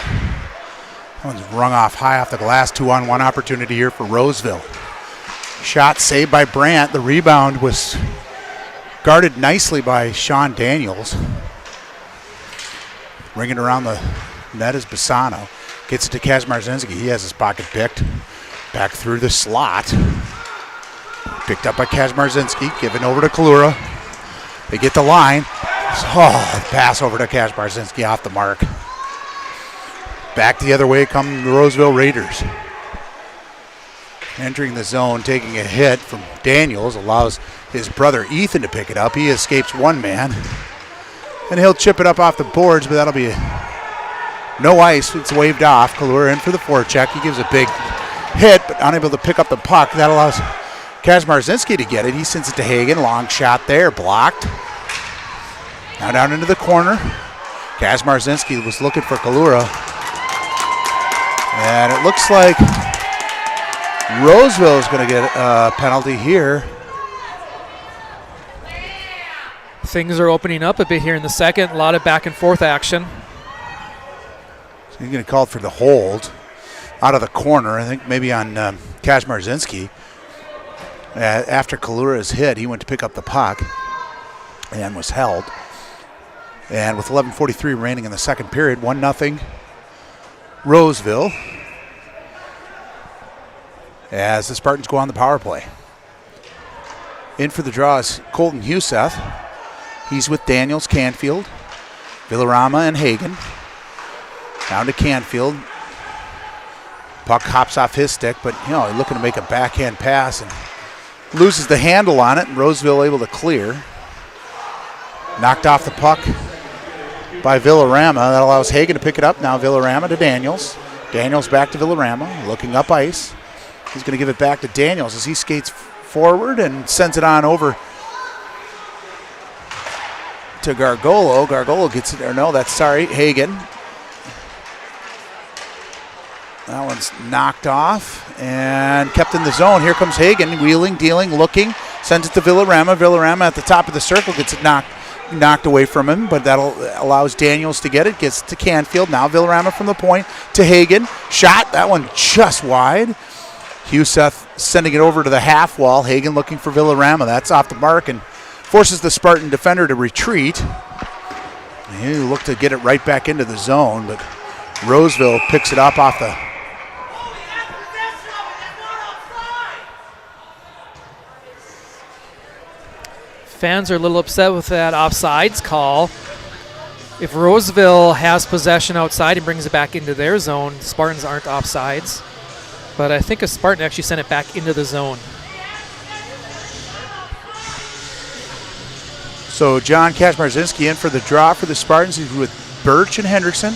S1: That one's rung off high off the glass. 2-on-1 opportunity here for Roseville. Shot saved by Brandt. The rebound was guarded nicely by Sean Daniels. Ringing around the net is Bassano. Gets it to Kazmarzinski. He has his pocket picked. Back through the slot. Picked up by Kazmarzinski. Given over to Kalura. They get the line. Oh, pass over to Kazmarzinski off the mark. Back the other way come the Roseville Raiders. Entering the zone, taking a hit from Daniels, allows his brother Ethan to pick it up. He escapes one man. And he'll chip it up off the boards, but that'll be no ice. It's waved off. Kalura in for the forecheck. He gives a big hit, but unable to pick up the puck. That allows Kazmarzinski to get it. He sends it to Hagen. Long shot there, blocked. Now down into the corner. Kazmarzinski was looking for Kalura. And it looks like Roseville is going to get a penalty here.
S2: Things are opening up a bit here in the second. A lot of back and forth action.
S1: So he's going to call for the hold out of the corner. I think maybe on Kazmarzinski. After Kalura's hit, he went to pick up the puck and was held. And with 11:43 remaining in the second period, 1-0 Roseville, as the Spartans go on the power play. In for the draw is Colton Huseth. He's with Daniels, Canfield, Villarama, and Hagen. Down to Canfield. Puck hops off his stick, but looking to make a backhand pass and loses the handle on it, and Roseville able to clear. Knocked off the puck by Villarama. That allows Hagen to pick it up. Now Villarama to Daniels. Daniels back to Villarama, looking up ice. He's going to give it back to Daniels as he skates forward and sends it on over to Gargolo. Gargolo gets it, or no, that's Hagen. That one's knocked off and kept in the zone. Here comes Hagen, wheeling, dealing, looking, sends it to Villarama. Villarama at the top of the circle gets it knocked away from him, but that allows Daniels to get it, gets it to Canfield. Now Villarama from the point to Hagen. Shot, that one just wide. Huseth sending it over to the half wall. Hagen looking for Villarama. That's off the mark and forces the Spartan defender to retreat. He looked to get it right back into the zone, but Roseville picks it up off the...
S2: Fans are a little upset with that offsides call. If Roseville has possession outside and brings it back into their zone, Spartans aren't offsides. But I think a Spartan actually sent it back into the zone.
S1: So John Kazmarzinski in for the draw for the Spartans. He's with Birch and Hendrickson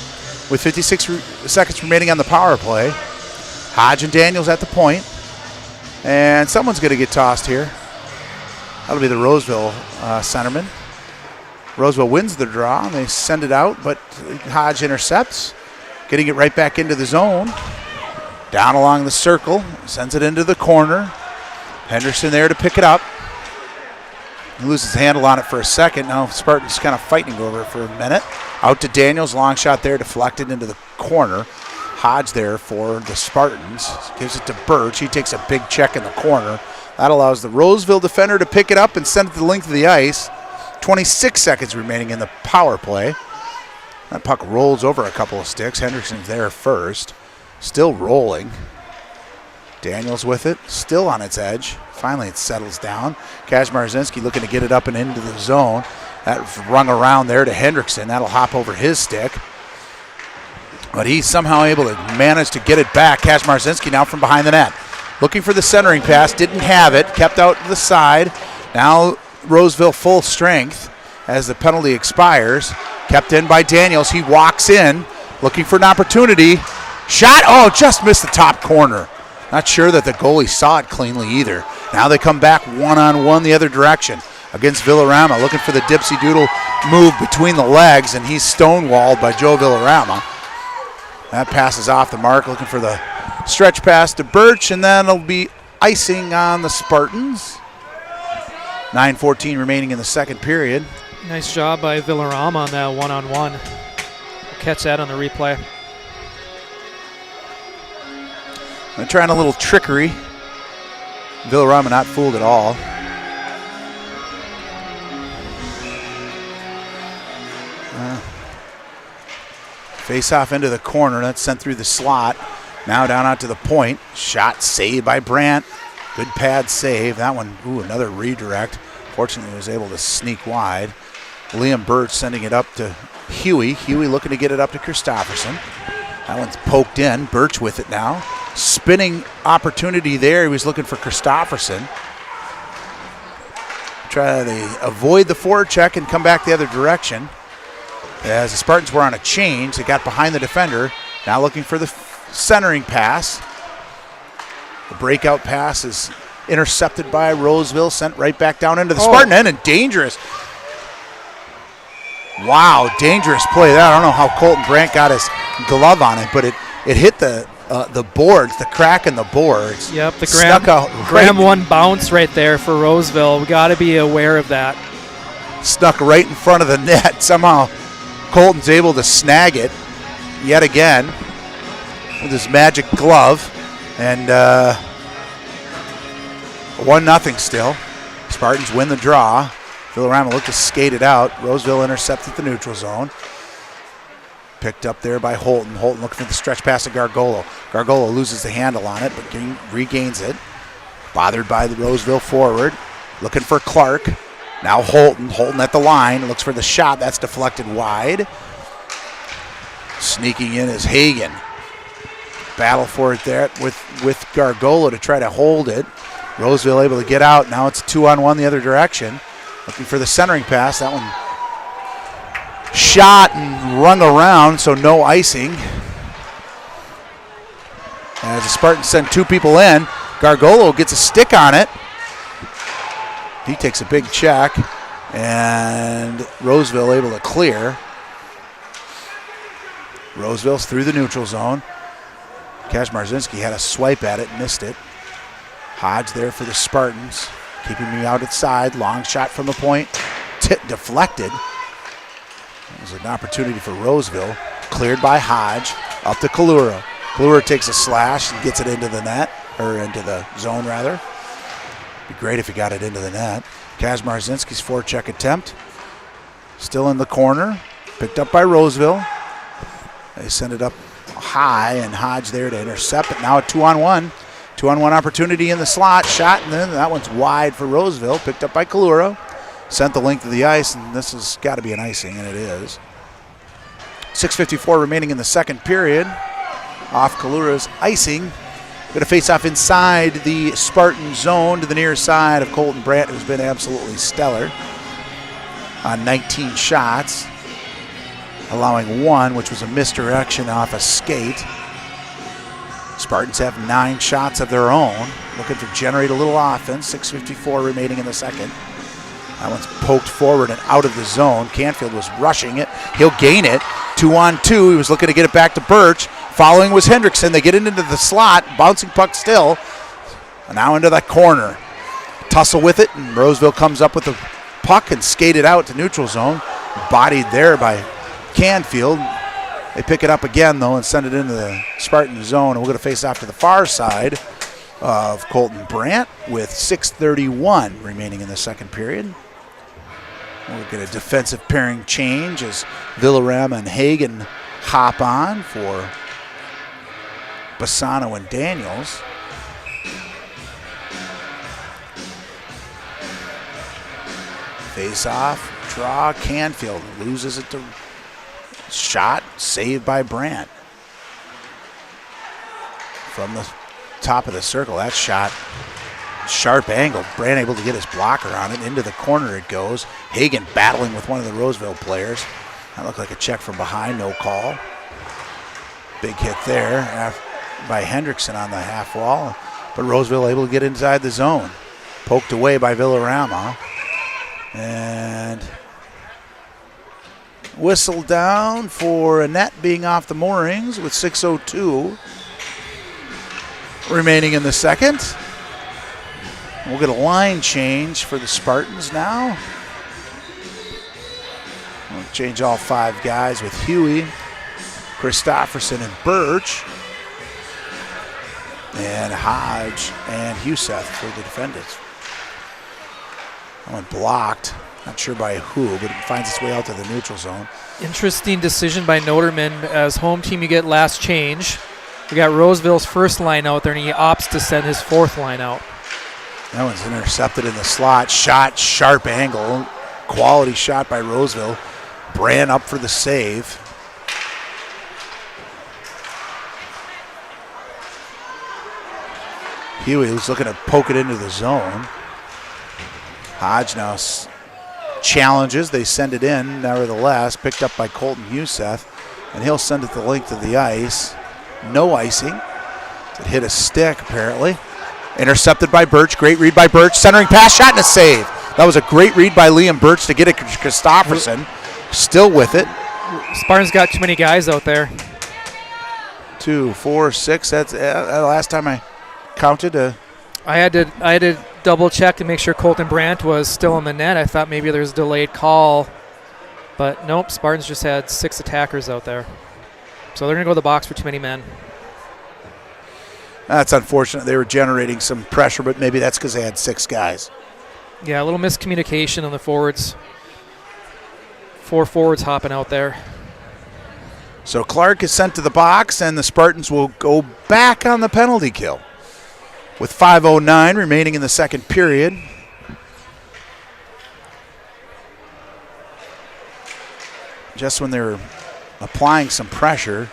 S1: with 56 seconds remaining on the power play. Hodge and Daniels at the point. And someone's going to get tossed here. That'll be the Roseville centerman. Roseville wins the draw, and they send it out, but Hodge intercepts, getting it right back into the zone. Down along the circle, sends it into the corner. Henderson there to pick it up. He loses the handle on it for a second. Now Spartans kind of fighting over it for a minute. Out to Daniels, long shot there, deflected into the corner. Hodge there for the Spartans. Gives it to Birch. He takes a big check in the corner. That allows the Roseville defender to pick it up and send it to the length of the ice. 26 seconds remaining in the power play. That puck rolls over a couple of sticks. Hendrickson's there first. Still rolling. Daniels with it. Still on its edge. Finally it settles down. Kazmarzinski looking to get it up and into the zone. That rung around there to Hendrickson. That'll hop over his stick. But he's somehow able to manage to get it back. Kazmarzinski now from behind the net. Looking for the centering pass, didn't have it, kept out to the side. Now Roseville full strength as the penalty expires. Kept in by Daniels, he walks in, looking for an opportunity. Shot, just missed the top corner. Not sure that the goalie saw it cleanly either. Now they come back one-on-one the other direction against Villarama, looking for the dipsy doodle move between the legs, and he's stonewalled by Joe Villarama. That pass is off the mark, looking for the stretch pass to Birch, and then it'll be icing on the Spartans. 9:14 remaining in the second period.
S2: Nice job by Villarama on that one-on-one. We'll catch that on the replay.
S1: They're trying a little trickery. Villarama not fooled at all. Face off into the corner. That's sent through the slot. Now down out to the point. Shot saved by Brandt. Good pad save. That one, another redirect. Fortunately, was able to sneak wide. Liam Birch sending it up to Huey. Huey looking to get it up to Christofferson. That one's poked in. Birch with it now. Spinning opportunity there. He was looking for Christofferson. Try to avoid the forward check and come back the other direction. As the Spartans were on a change, they got behind the defender. Now looking for the centering pass. The breakout pass is intercepted by Roseville, sent right back down into the Spartan end, and dangerous. Wow, dangerous play there. I don't know how Colton Brandt got his glove on it, but it hit the boards, the crack in the boards.
S2: Yep, the Graham one bounce right there for Roseville. We got to be aware of that.
S1: Snuck right in front of the net. Somehow Colton's able to snag it yet again with his magic glove, and 1-0 still. Spartans win the draw. Villarama looked to skate it out. Roseville intercepted the neutral zone. Picked up there by Holton. Holton looking for the stretch pass to Gargolo. Gargolo loses the handle on it, but regains it. Bothered by the Roseville forward. Looking for Clark. Now Holton. Holton at the line. Looks for the shot. That's deflected wide. Sneaking in is Hagen. Battle for it there with Gargolo to try to hold it. Roseville able to get out. Now it's 2-on-1 the other direction. Looking for the centering pass. That one shot and rung around, so no icing. As the Spartans send two people in, Gargolo gets a stick on it. He takes a big check, And Roseville able to clear. Roseville's through the neutral zone. Kazmarzinski had a swipe at it, missed it. Hodge there for the Spartans, keeping me out outside. Long shot from the point, deflected. It was an opportunity for Roseville. Cleared by Hodge, up to Kalura. Kalura takes a slash and gets it into the net, or into the zone rather. Be great if he got it into the net. Kazmarzinski's forecheck attempt. Still in the corner, picked up by Roseville. They send it up high, and Hodge there to intercept it. Now a 2-on-1. 2-on-1 opportunity in the slot. Shot, and then that one's wide for Roseville. Picked up by Kalura. Sent the length of the ice, and this has got to be an icing, and it is. 6:54 remaining in the second period. Off Kalura's icing. Going to face off inside the Spartan zone to the near side of Colton Brandt, who's been absolutely stellar on 19 shots, allowing one, which was a misdirection off a skate. Spartans have 9 shots of their own, looking to generate a little offense. 6:54 remaining in the second. That one's poked forward and out of the zone. Canfield was rushing it. He'll gain it. 2-on-2. He was looking to get it back to Birch. Following was Hendrickson. They get it into the slot. Bouncing puck still. And now into that corner. Tussle with it, and Roseville comes up with the puck and skated out to neutral zone. Bodied there by Canfield. They pick it up again, though, and send it into the Spartan zone. And we're going to face off to the far side of Colton Brandt with 6:31 remaining in the second period. We'll get a defensive pairing change as Villarama and Hagen hop on for Bassano and Daniels. Face off, draw, Canfield loses it to shot, saved by Brandt. From the top of the circle, that shot, sharp angle. Brandt able to get his blocker on it. Into the corner it goes. Hagen battling with one of the Roseville players. That looked like a check from behind, no call. Big hit there by Hendrickson on the half wall. But Roseville able to get inside the zone. Poked away by Villarama. And whistle down for a net being off the moorings with 6:02 remaining in the second. We'll get a line change for the Spartans now. We'll change all 5 guys with Huey, Christofferson, and Birch. And Hodge and Huseth for the defendants. That one blocked. Not sure by who, but it finds its way out to the neutral zone.
S2: Interesting decision by Noterman. As home team, you get last change. We got Roseville's first line out there, and he opts to send his 4th line out.
S1: That one's intercepted in the slot. Shot, sharp angle. Quality shot by Roseville. Brandt up for the save. Huey was looking to poke it into the zone. Hodge now challenges. They send it in, nevertheless. Picked up by Colton Huseth, and he'll send it the length of the ice. No icing. It hit a stick, apparently. Intercepted by Birch. Great read by Birch. Centering pass, shot, and a save. That was a great read by Liam Birch to get it to Christofferson. Still with it.
S2: Spartans got too many guys out there.
S1: 2, 4, 6. That's the last time I counted.
S2: I had to double check to make sure Colton Brandt was still in the net. I thought maybe there was a delayed call, but nope. Spartans just had 6 attackers out there, so they're gonna go to the box for too many men.
S1: That's unfortunate. They were generating some pressure, but maybe that's because they had 6 guys.
S2: Yeah, a little miscommunication on the forwards. 4 forwards hopping out there.
S1: So Clark is sent to the box, and the Spartans will go back on the penalty kill with 5:09 remaining in the second period. Just when they're applying some pressure,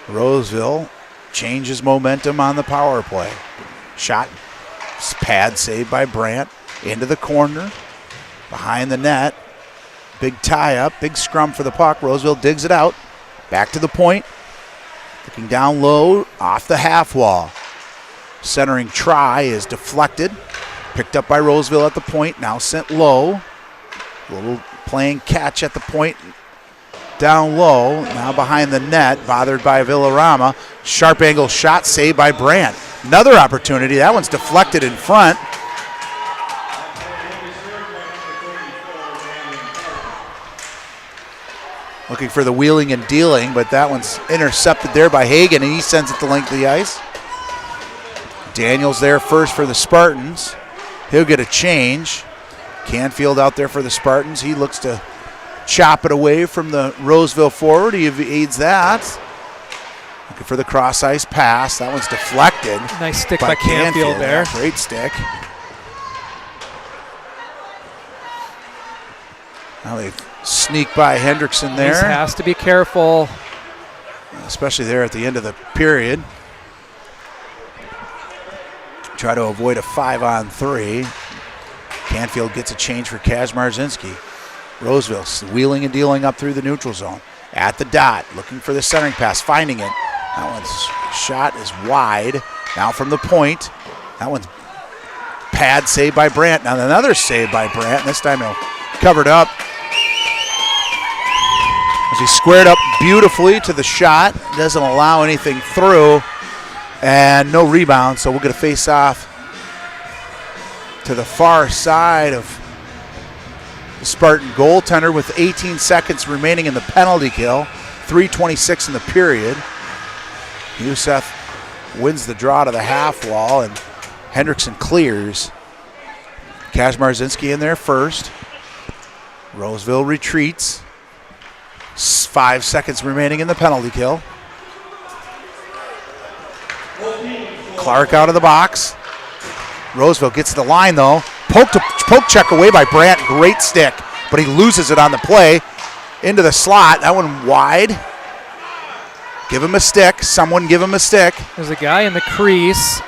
S1: Roseville changes momentum on the power play. Shot, pad saved by Brandt into the corner, behind the net. Big tie-up, big scrum for the puck. Roseville digs it out, back to the point. Looking down low, off the half wall. Centering try is deflected. Picked up by Roseville at the point, now sent low. A little playing catch at the point down low. Now behind the net, bothered by Villarama. Sharp angle shot saved by Brandt. Another opportunity. That one's deflected in front. Looking for the wheeling and dealing, but that one's intercepted there by Hagan, and he sends it the length of the ice. Daniels there first for the Spartans. He'll get a change. Canfield out there for the Spartans. He looks to chop it away from the Roseville forward. He evades that. Looking for the cross ice pass. That one's deflected.
S2: Nice stick by Canfield there.
S1: Great stick. Now they sneak by Hendrickson there.
S2: He has to be careful.
S1: Especially there at the end of the period. Try to avoid a 5-on-3. Canfield gets a change for Kazmarzinski. Roseville wheeling and dealing up through the neutral zone. At the dot, looking for the centering pass, finding it. That one's shot is wide. Now from the point. That one's pad saved by Brandt. Now another save by Brandt. This time he'll covered up. As he squared up beautifully to the shot. Doesn't allow anything through. And no rebound, so we'll get a face-off to the far side of the Spartan goaltender with 18 seconds remaining in the penalty kill. 3:26 in the period. Youssef wins the draw to the half wall, and Hendrickson clears. Kazmarzinski in there first. Roseville retreats. 5 seconds remaining in the penalty kill. Clark out of the box. Roseville gets to the line though. Poke check away by Brandt. Great stick, but he loses it on the play. Into the slot. That one wide. Give him a stick. Someone give him a stick.
S2: There's a guy in the crease.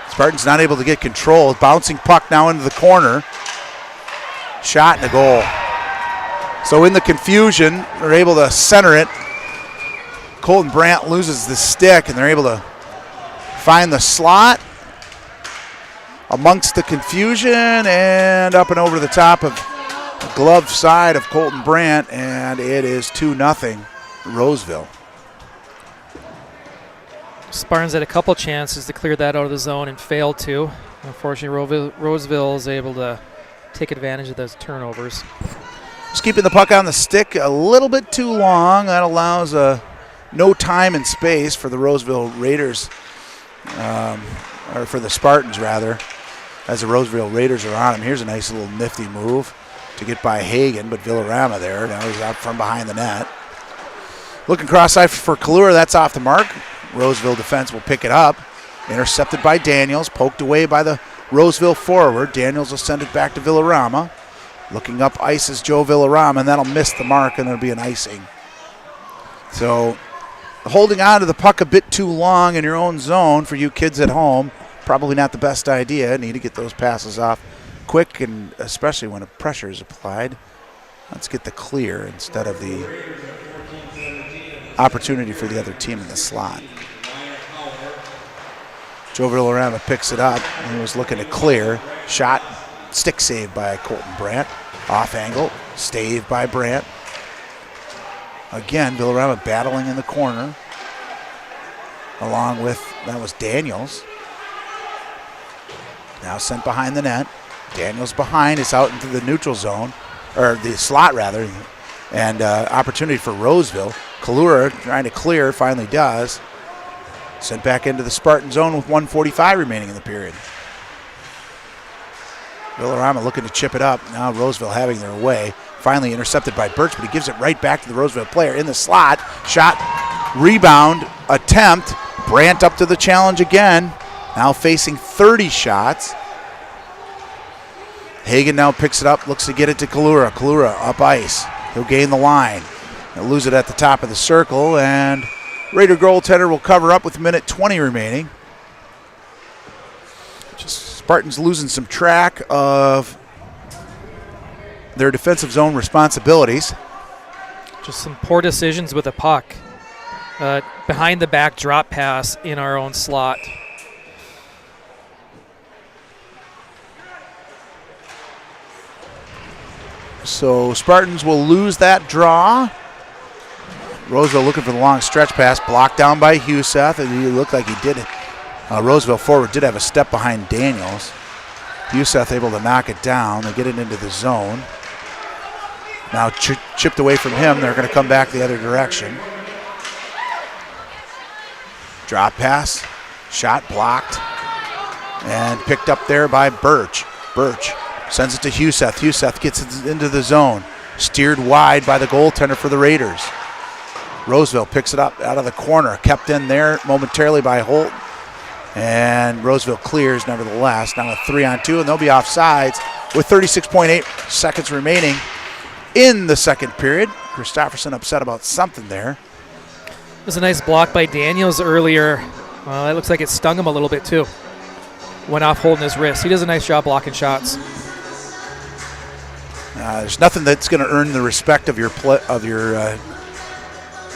S1: Spartans not able to get control. Bouncing puck now into the corner. Shot and a goal. So in the confusion, they're able to center it. Colton Brandt loses the stick, and they're able to find the slot amongst the confusion and up and over the top of the glove side of Colton Brandt, and it is 2-0 Roseville.
S2: Spartans had a couple chances to clear that out of the zone and failed to. Unfortunately, Roseville is able to take advantage of those turnovers.
S1: Just keeping the puck on the stick a little bit too long. That allows no time and space for the Roseville Raiders, or for the Spartans rather, as the Roseville Raiders are on him. Here's a nice little nifty move to get by Hagan, but Villarama there. Now he's out from behind the net. Looking cross-side for Kalura, that's off the mark. Roseville defense will pick it up. Intercepted by Daniels, poked away by the Roseville forward. Daniels will send it back to Villarama. Looking up ice is Joe Villarama, and that'll miss the mark, and there'll be an icing. So holding on to the puck a bit too long in your own zone for you kids at home, probably not the best idea. Need to get those passes off quick, and especially when a pressure is applied. Let's get the clear instead of the opportunity for the other team in the slot. Joe Villarama picks it up, and he was looking to clear. Shot, stick save by Colton Brandt. Off angle, stave by Brandt. Again, Villarama battling in the corner, along with, that was Daniels. Now sent behind the net. Daniels behind, is out into the neutral zone, or the slot rather, and opportunity for Roseville. Kalura trying to clear, finally does. Sent back into the Spartan zone with 1:45 remaining in the period. Villarama looking to chip it up. Now Roseville having their way. Finally intercepted by Birch, but he gives it right back to the Roseville player in the slot. Shot, rebound, attempt. Brandt up to the challenge again. Now facing 30 shots. Hagan now picks it up, looks to get it to Kalura. Kalura up ice. He'll gain the line. He'll lose it at the top of the circle, and Raider goaltender will cover up with 1:20 remaining. Just Spartans losing some track of their defensive zone responsibilities.
S2: Just some poor decisions with the puck. Behind the back drop pass in our own slot.
S1: So Spartans will lose that draw. Roseville looking for the long stretch pass, blocked down by Huseth, and he looked like he did it. Roseville forward did have a step behind Daniels. Huseth able to knock it down. They get it into the zone. Now chipped away from him. They're going to come back the other direction. Drop pass, shot blocked, and picked up there by Birch. Birch sends it to Huseth. Huseth gets it into the zone. Steered wide by the goaltender for the Raiders. Roseville picks it up out of the corner. Kept in there momentarily by Holt. And Roseville clears nevertheless. Now a 3-on-2, and they'll be offsides with 36.8 seconds remaining in the second period. Christofferson upset about something there.
S2: It was a nice block by Daniels earlier. That looks like it stung him a little bit too. Went off holding his wrist. He does a nice job blocking shots.
S1: There's nothing that's going to earn the respect of your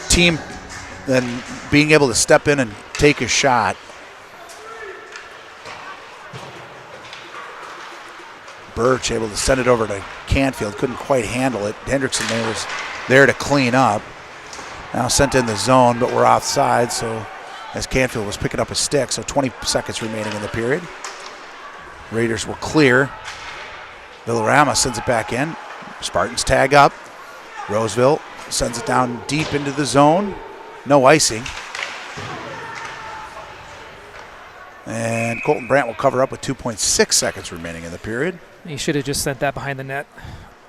S1: team than being able to step in and take a shot. Birch able to send it over to Canfield. Couldn't quite handle it. Hendrickson was there to clean up. Now sent in the zone, but we're offside, so as Canfield was picking up a stick, so 20 seconds remaining in the period. Raiders will clear. Villarama sends it back in. Spartans tag up. Roseville sends it down deep into the zone. No icing. And Colton Brandt will cover up with 2.6 seconds remaining in the period.
S2: He should have just sent that behind the net.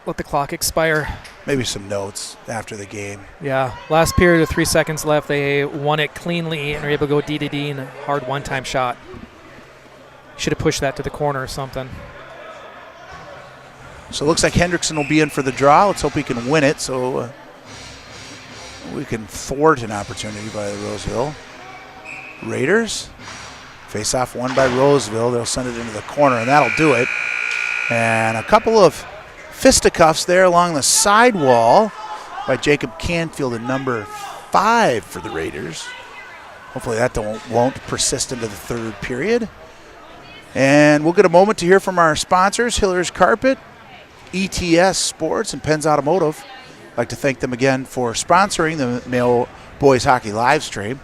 S2: Let the clock expire.
S1: Maybe some notes after the game.
S2: Yeah, last period with 3 seconds left, they won it cleanly and were able to go D-to-D in a hard one-time shot. Should have pushed that to the corner or something.
S1: So it looks like Hendrickson will be in for the draw. Let's hope he can win it so we can thwart an opportunity by the Roseville Raiders. Face-off won by Roseville. They'll send it into the corner, and that'll do it. And a couple of fisticuffs there along the side wall by Jacob Canfield and number 5 for the Raiders. Hopefully that won't persist into the third period. And we'll get a moment to hear from our sponsors, Hiller's Carpet, ETS Sports, and Penn's Automotive. I'd like to thank them again for sponsoring the Mayo Boys Hockey live stream,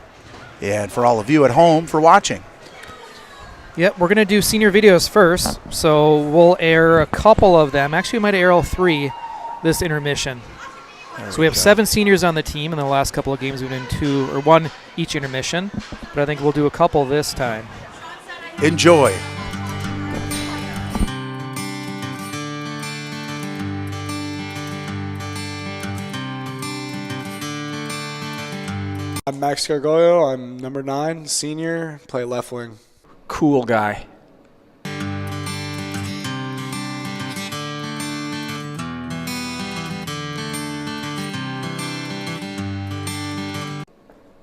S1: and for all of you at home for watching.
S2: Yep, we're going to do senior videos first, so we'll air a couple of them. Actually, we might air all 3 this intermission. So we have 7 seniors on the team. In the last couple of games, we've done 2 or 1 each intermission, but I think we'll do a couple this time.
S1: Enjoy.
S13: I'm Max Gargoyle. I'm number 9, senior, play left wing.
S14: Cool guy.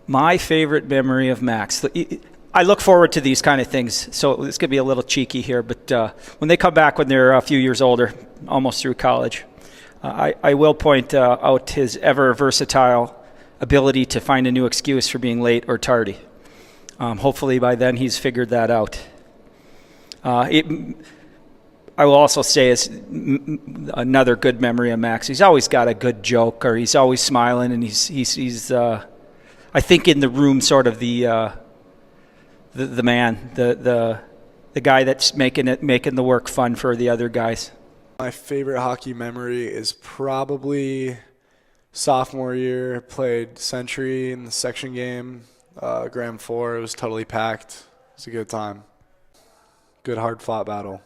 S14: My favorite memory of Max. I look forward to these kind of things, so this could be a little cheeky here, but when they come back when they're a few years older, almost through college, I will point out his ever versatile ability to find a new excuse for being late or tardy. Hopefully by then he's figured that out. I will also say is another good memory of Max. He's always got a good joke, or he's always smiling, and he's I think in the room sort of the man, the guy that's making the work fun for the other guys.
S13: My favorite hockey memory is probably sophomore year. Played Century in the section game, Gram 4. It was totally packed. It was a good time. Good hard fought battle.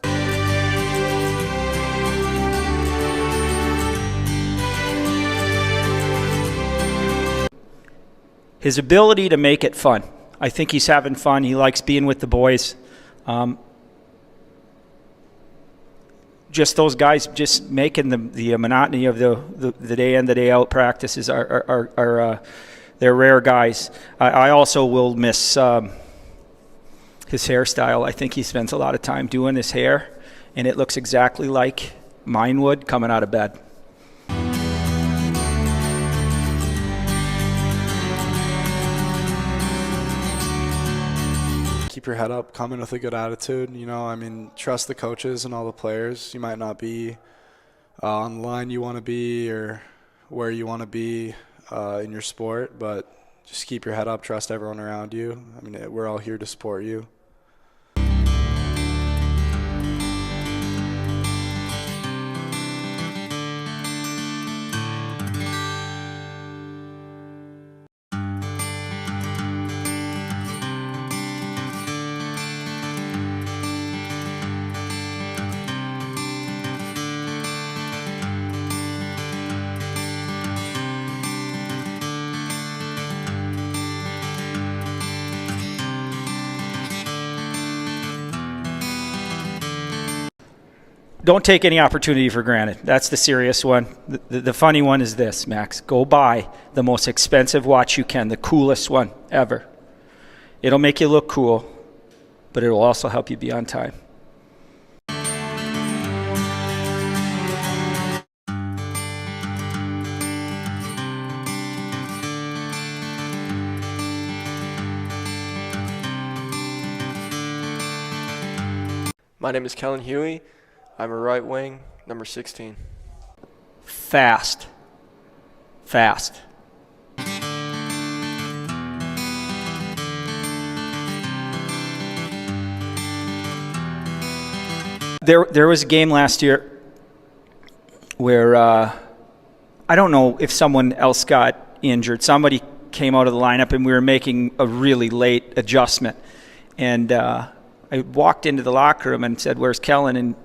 S14: His ability to make it fun. I think he's having fun. He likes being with the boys. Just those guys just making the monotony of the day in, the day out practices are they're rare guys. I also will miss his hairstyle. I think he spends a lot of time doing his hair, and it looks exactly like mine would coming out of bed.
S13: Keep your head up, come in with a good attitude. You know, I mean, trust the coaches and all the players. You might not be on the line you want to be or where you want to be in your sport, but just keep your head up, trust everyone around you. I mean, we're all here to support you.
S14: Don't take any opportunity for granted. That's the serious one. The funny one is this, Max. Go buy the most expensive watch you can, the coolest one ever. It'll make you look cool, but it'll also help you be on time.
S15: My name is Kellen Huey. I'm a right wing, number 16.
S14: Fast. Fast. There was a game last year where I don't know if someone else got injured. Somebody came out of the lineup and we were making a really late adjustment. And I walked into the locker room and said, "Where's Kellen?" And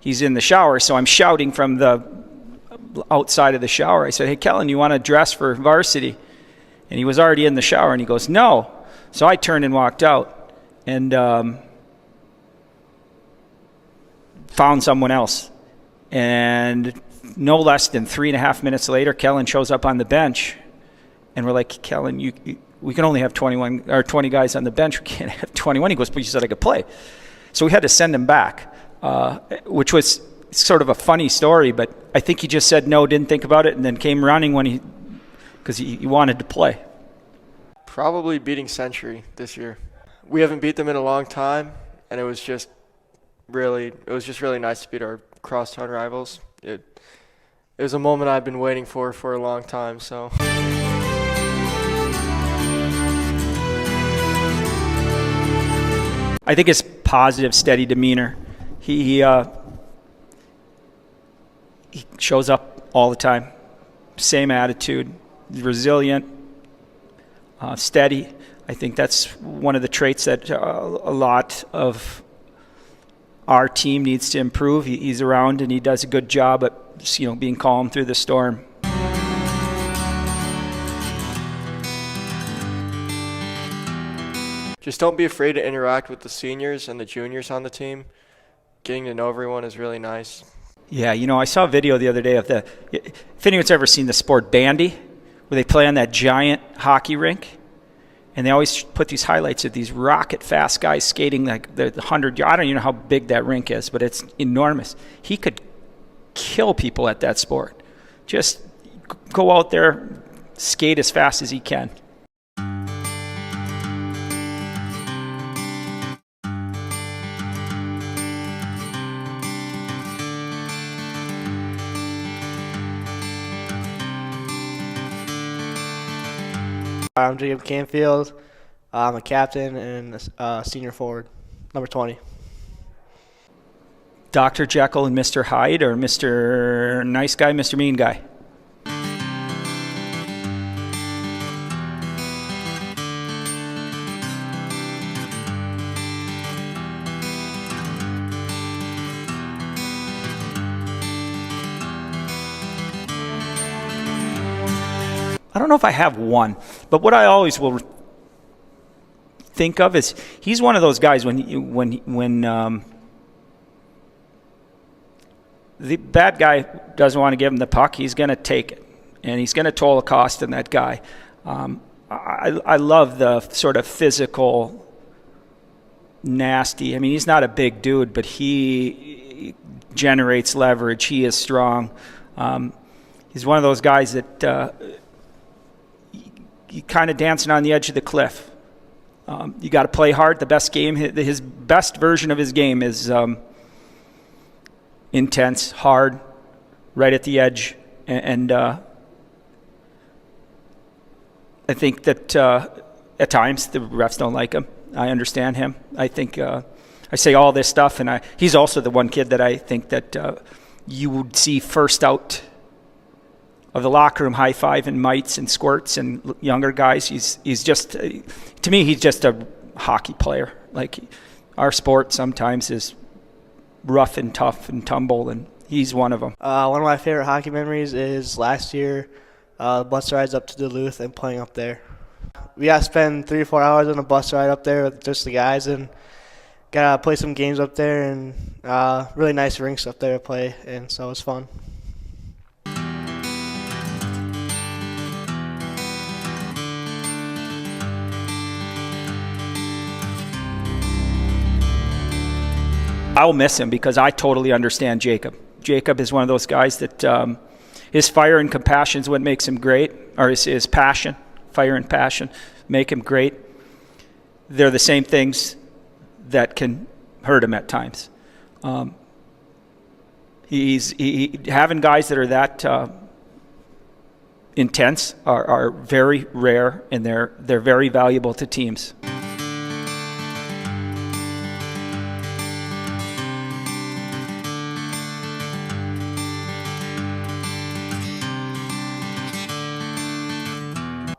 S14: he's in the shower, so I'm shouting from the outside of the shower. I said, "Hey, Kellen, you want to dress for varsity?" And he was already in the shower, and he goes, "No." So I turned and walked out and found someone else. And no less than 3.5 minutes later, Kellen shows up on the bench, and we're like, "Kellen, we can only have 21 or 20 guys on the bench. We can't have 21." He goes, "But you said I could play." So we had to send him back. Which was sort of a funny story, but I think he just said no, didn't think about it, and then came running because he wanted to play.
S15: Probably beating Century this year. We haven't beat them in a long time, and it was just really nice to beat our crosstown rivals. It was a moment I've been waiting for a long time. So.
S14: I think his positive, steady demeanor. He shows up all the time. Same attitude, resilient, steady. I think that's one of the traits that a lot of our team needs to improve. He's around and he does a good job at being calm through the storm.
S15: Just don't be afraid to interact with the seniors and the juniors on the team. Getting to know everyone is really nice.
S14: Yeah, I saw a video the other day of if anyone's ever seen the sport bandy, where they play on that giant hockey rink, and they always put these highlights of these rocket fast guys skating like the 100 yards. I don't even know how big that rink is, but it's enormous. He could kill people at that sport. Just go out there, skate as fast as he can.
S16: I'm Jacob Canfield. I'm a captain and a senior forward, number 20.
S14: Dr. Jekyll and Mr. Hyde, or Mr. Nice Guy, Mr. Mean Guy? I don't know if I have one, but what I always will think of is he's one of those guys when the bad guy doesn't want to give him the puck, he's going to take it, and he's going to toll the cost on that guy. I love the sort of physical, nasty. I mean, he's not a big dude, but he generates leverage. He is strong. He's one of those guys that you kind of dancing on the edge of the cliff. You got to play hard. The best game, his best version of his game is intense, hard, right at the edge, and I think that at times the refs don't like him. I understand him. I think I say all this stuff, and he's also the one kid that I think that you would see first out of the locker room, high-fiving mites and squirts and younger guys. He's just, to me, he's just a hockey player. Like, our sport sometimes is rough and tough and tumble, and he's one of them.
S16: One of my favorite hockey memories is last year, bus rides up to Duluth and playing up there. We got to spend 3 or 4 hours on a bus ride up there with just the guys, and got to play some games up there, and really nice rinks up there to play, and so it was fun.
S14: I'll miss him because I totally understand Jacob. Jacob is one of those guys that his fire and compassion is what makes him great, or his passion, fire and passion, make him great. They're the same things that can hurt him at times. Having guys that are that intense are very rare, and they're very valuable to teams.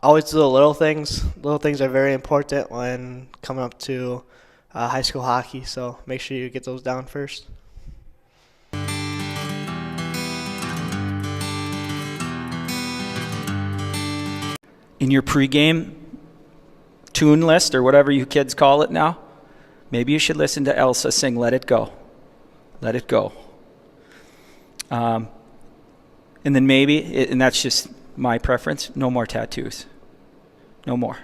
S16: Always do the little things. Little things are very important when coming up to high school hockey, so make sure you get those down first.
S14: In your pregame tune list, or whatever you kids call it now, maybe you should listen to Elsa sing Let It Go. Let It Go. And then maybe, and that's just my preference, no more tattoos. No more.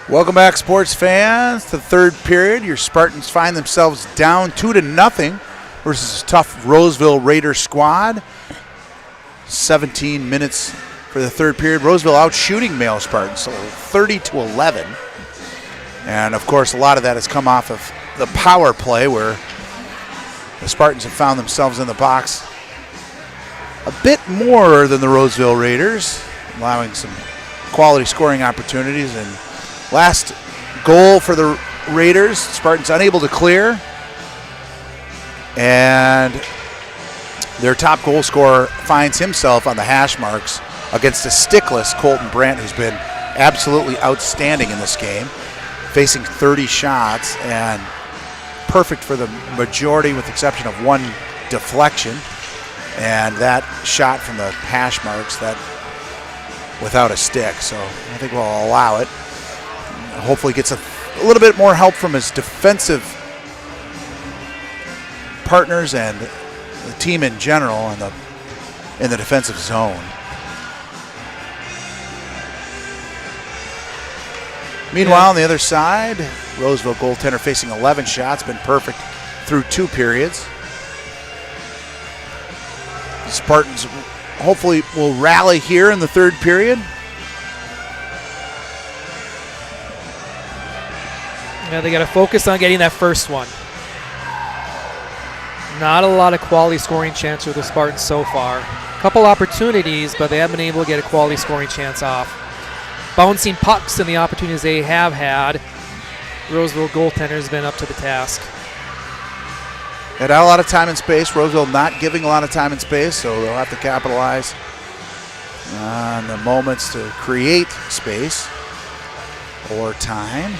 S1: Welcome back, sports fans, to the third period. Your Spartans find themselves down 2-0 versus a tough Roseville Raider squad. 17 minutes for the third period. Roseville out shooting Mayo Spartans, so 30-11. And, of course, a lot of that has come off of the power play where the Spartans have found themselves in the box a bit more than the Roseville Raiders, allowing some quality scoring opportunities. And last goal for the Raiders, Spartans unable to clear. And their top goal scorer finds himself on the hash marks against a stickless Colton Brandt, who's been absolutely outstanding in this game, facing 30 shots and perfect for the majority with the exception of one deflection. And that shot from the hash marks, that without a stick. So I think we'll allow it. Hopefully gets a little bit more help from his defensive partners and the team in general in the defensive zone. Meanwhile, on the other side, Roseville goaltender facing 11 shots, been perfect through 2 periods. The Spartans hopefully will rally here in the 3rd period.
S2: Yeah, they got to focus on getting that first one. Not a lot of quality scoring chance for the Spartans so far. A couple opportunities, but they haven't been able to get a quality scoring chance off. Bouncing pucks and the opportunities they have had, Roseville goaltender has been up to the task.
S1: Had a lot of time and space. Roseville not giving a lot of time and space, so they'll have to capitalize on the moments to create space or time.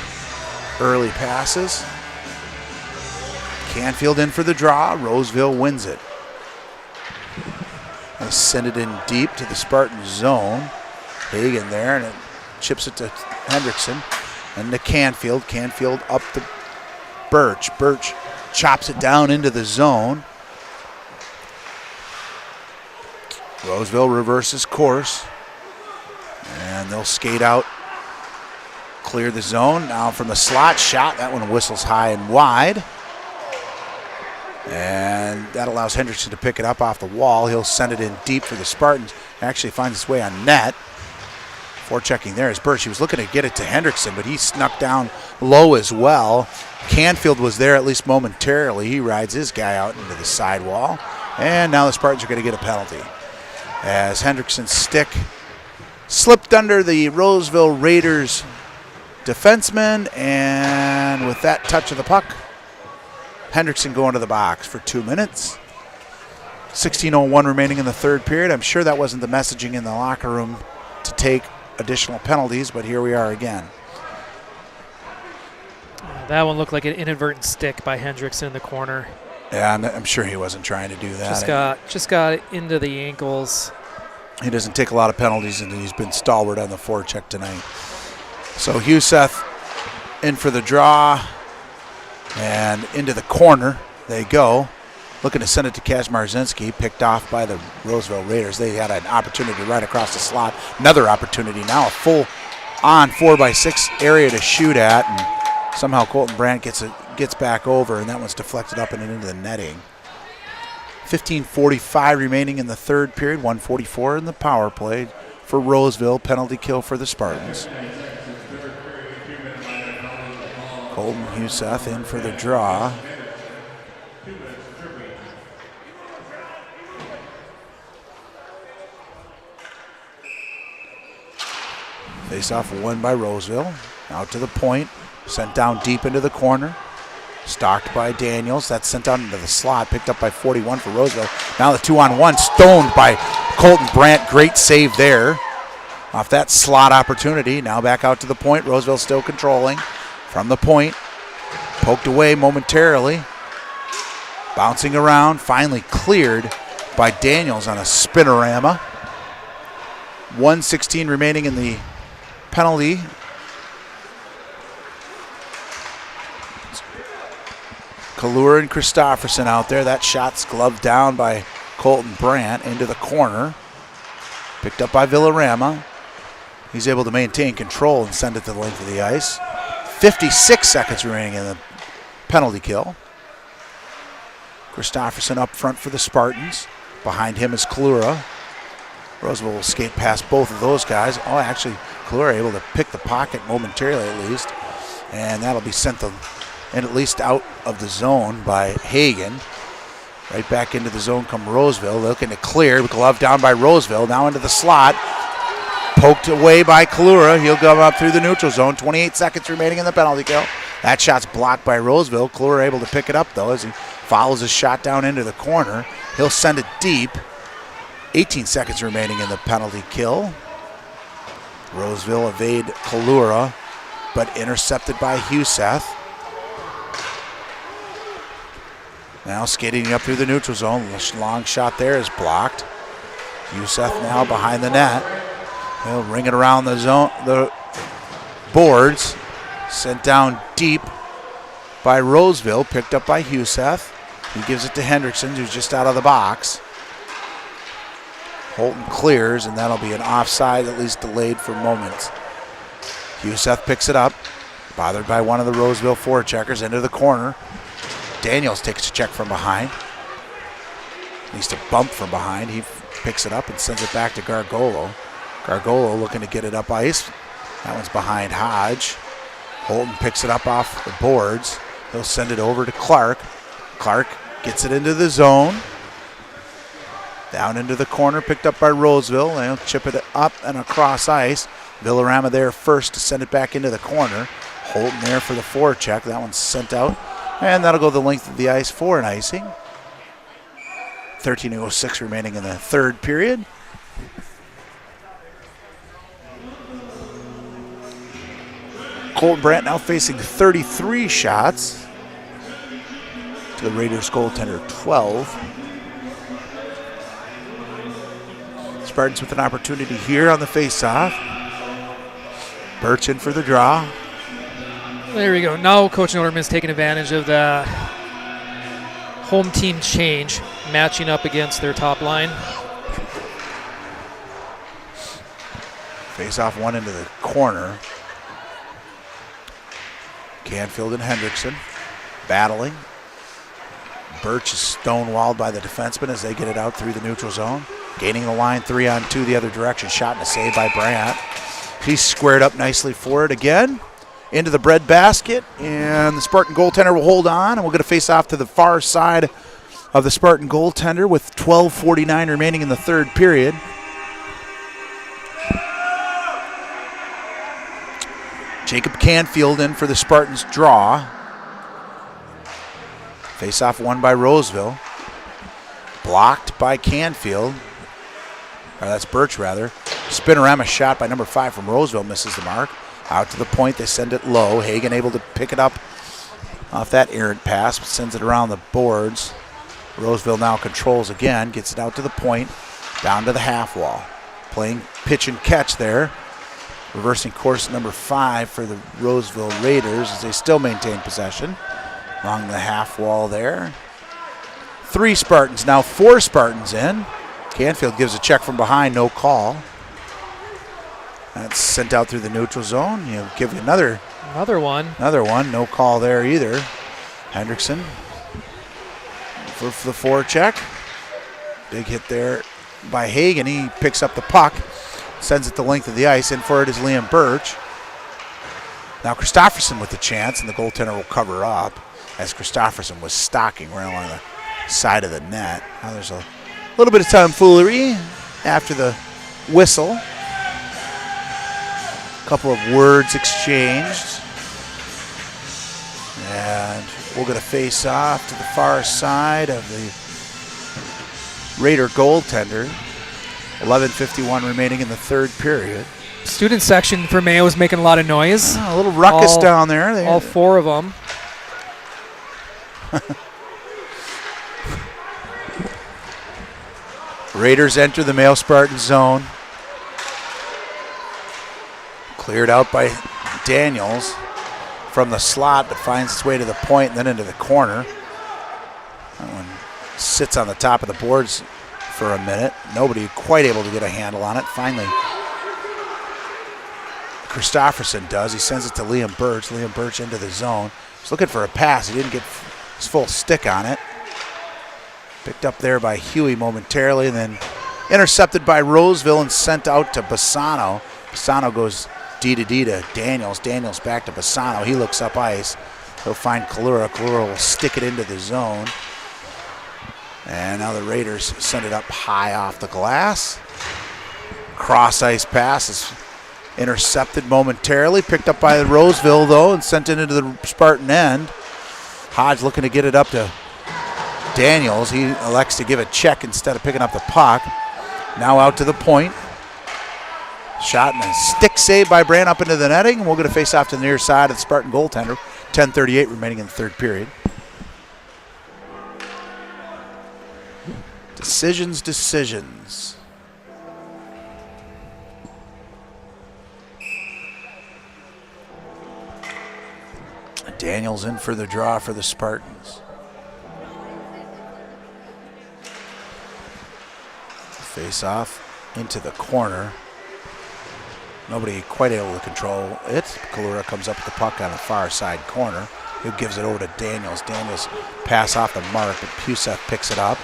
S1: Early passes. Canfield in for the draw. Roseville wins it. They send it in deep to the Spartan zone. Hagen there, and it chips it to Hendrickson and to Canfield. Canfield up to Birch. Birch chops it down into the zone. Roseville reverses course, and they'll skate out, clear the zone. Now from the slot shot, that one whistles high and wide. And that allows Hendrickson to pick it up off the wall. He'll send it in deep for the Spartans. Actually finds its way on net. Forechecking there is Birch. He was looking to get it to Hendrickson, but he snuck down low as well. Canfield was there at least momentarily. He rides his guy out into the sidewall. And now the Spartans are going to get a penalty, as Hendrickson's stick slipped under the Roseville Raiders defenseman, and with that touch of the puck, Hendrickson going to the box for 2 minutes. 16:01 remaining in the 3rd period. I'm sure that wasn't the messaging in the locker room to take additional penalties, but here we are again.
S2: That one looked like an inadvertent stick by Hendrickson in the corner.
S1: Yeah, I'm sure he wasn't trying to do that.
S2: Just got it into the ankles.
S1: He doesn't take a lot of penalties, and he's been stalwart on the forecheck tonight. So Huseth in for the draw, and into the corner they go. Looking to send it to Kazmarzinski, picked off by the Roseville Raiders. They had an opportunity right across the slot. Another opportunity now, a full-on 4x6 area to shoot at, and somehow Colton Brandt gets back over, and that one's deflected up and into the netting. 15:45 remaining in the 3rd period, 1:44 in the power play for Roseville. Penalty kill for the Spartans. Colton Huseth in for the draw. Face-off won by Roseville. Out to the point. Sent down deep into the corner. Stalked by Daniels. That's sent down into the slot. Picked up by 41 for Roseville. Now the 2-on-1. Stoned by Colton Brandt. Great save there. Off that slot opportunity. Now back out to the point. Roseville still controlling. From the point. Poked away momentarily. Bouncing around. Finally cleared by Daniels on a spinorama. 1:16 remaining in the penalty. Kalura and Christofferson out there. That shot's gloved down by Colton Brandt into the corner. Picked up by Villarama. He's able to maintain control and send it to the length of the ice. 56 seconds remaining in the penalty kill. Christofferson up front for the Spartans. Behind him is Kalura. Roseville will skate past both of those guys. Oh, actually, Kalura able to pick the pocket momentarily at least. And that'll be sent at least out of the zone by Hagen. Right back into the zone come Roseville. Looking to clear. Glove down by Roseville. Now into the slot. Poked away by Kalura. He'll go up through the neutral zone. 28 seconds remaining in the penalty kill. That shot's blocked by Roseville. Kalura able to pick it up, though, as he follows his shot down into the corner. He'll send it deep. 18 seconds remaining in the penalty kill. Roseville evade Kalura, but intercepted by Huseth. Now skating up through the neutral zone. Long shot there is blocked. Huseth now behind the net. He'll ring it around the zone, the boards. Sent down deep by Roseville, picked up by Huseth. He gives it to Hendrickson, who's just out of the box. Holton clears, and that'll be an offside, at least delayed for moments. Huseth picks it up, bothered by one of the Roseville forecheckers into the corner. Daniels takes a check from behind. Needs to bump from behind. He picks it up and sends it back to Gargolo. Gargolo looking to get it up ice. That one's behind Hodge. Holton picks it up off the boards. He'll send it over to Clark. Clark gets it into the zone. Down into the corner, picked up by Roseville. They'll chip it up and across ice. Villarama there first to send it back into the corner. Holton there for the forecheck. That one's sent out. And that'll go the length of the ice for an icing. 13:06 remaining in the third period. Colton Brandt now facing 33 shots to the Raiders goaltender 12. Spartans with an opportunity here on the faceoff. Birch in for the draw.
S2: There we go. Now Coach Noterman's taking advantage of the home team change, matching up against their top line.
S1: Face-off one into the corner. Canfield and Hendrickson battling. Birch is stonewalled by the defenseman as they get it out through the neutral zone. Gaining the line 3-on-2 the other direction. Shot and a save by Brandt. He's squared up nicely for it again. Into the bread basket, and the Spartan goaltender will hold on, and we'll get a face-off to the far side of the Spartan goaltender with 12:49 remaining in the third period. Jacob Canfield in for the Spartans draw. Face-off won by Roseville. Blocked by Canfield. Or that's Birch, rather. Spinorama shot by number 5 from Roseville misses the mark. Out to the point, they send it low. Hagen able to pick it up off that errant pass, but sends it around the boards. Roseville now controls again, gets it out to the point, down to the half wall. Playing pitch and catch there. Reversing course number 5 for the Roseville Raiders as they still maintain possession. Along the half wall there. 3 Spartans, now 4 Spartans in. Canfield gives a check from behind, no call. That's sent out through the neutral zone. You'll give you another
S2: one.
S1: No call there either. Hendrickson for the forecheck. Big hit there by Hagen. He picks up the puck, sends it the length of the ice. In for it is Liam Birch. Now Christofferson with the chance, and the goaltender will cover up as Christofferson was stalking right along the side of the net. Now there's a little bit of tomfoolery after the whistle. Couple of words exchanged. And we'll get a face off to the far side of the Raider goaltender. 11:51 remaining in the third period.
S2: Student section for Mayo is making a lot of noise.
S1: A little ruckus down there.
S2: All 4 of them.
S1: Raiders enter the Mayo Spartan zone. Cleared out by Daniels from the slot, but finds its way to the point and then into the corner. That one sits on the top of the boards for a minute. Nobody quite able to get a handle on it. Finally, Christofferson does. He sends it to Liam Birch. Liam Birch into the zone. He's looking for a pass. He didn't get his full stick on it. Picked up there by Huey momentarily, and then intercepted by Roseville and sent out to Bassano. Bassano goes D to D to Daniels. Daniels back to Bassano. He looks up ice. He'll find Kalura. Kalura will stick it into the zone. And now the Raiders send it up high off the glass. Cross ice pass is intercepted momentarily. Picked up by Roseville, though, and sent it into the Spartan end. Hodge looking to get it up to Daniels. He elects to give a check instead of picking up the puck. Now out to the point. Shot and a stick save by Brandt up into the netting. And we'll get a face off to the near side of the Spartan goaltender. 10:38 remaining in the third period. Decisions. Daniels in for the draw for the Spartans. Face off into the corner. Nobody quite able to control it. Kalura comes up with the puck on the far side corner. He gives it over to Daniels. Daniels pass off the mark, but Puseth picks it up.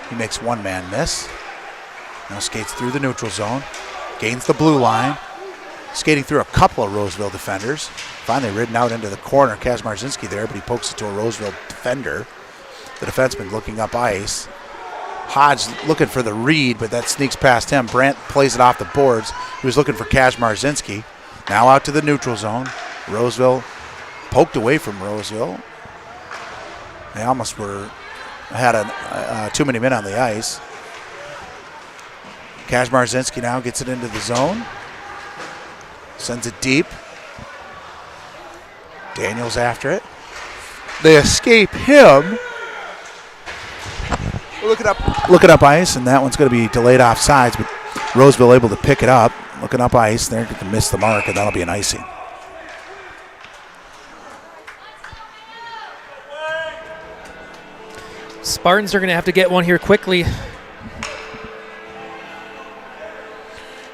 S1: He makes one man miss. Now skates through the neutral zone. Gains the blue line. Skating through a couple of Roseville defenders. Finally ridden out into the corner. Kazmarzinski there, but he pokes it to a Roseville defender. The defenseman looking up ice. Hodge looking for the read, but that sneaks past him. Brandt plays it off the boards. He was looking for Kazmarzinski. Now out to the neutral zone. Roseville poked away from Roseville. They almost had too many men on the ice. Kazmarzinski now gets it into the zone. Sends it deep. Daniels after it. They escape him. Looking up ice, and that one's going to be delayed offsides, but Roseville able to pick it up. Looking up ice, they're going to miss the mark, and that'll be an icing.
S2: Spartans are going to have to get one here quickly.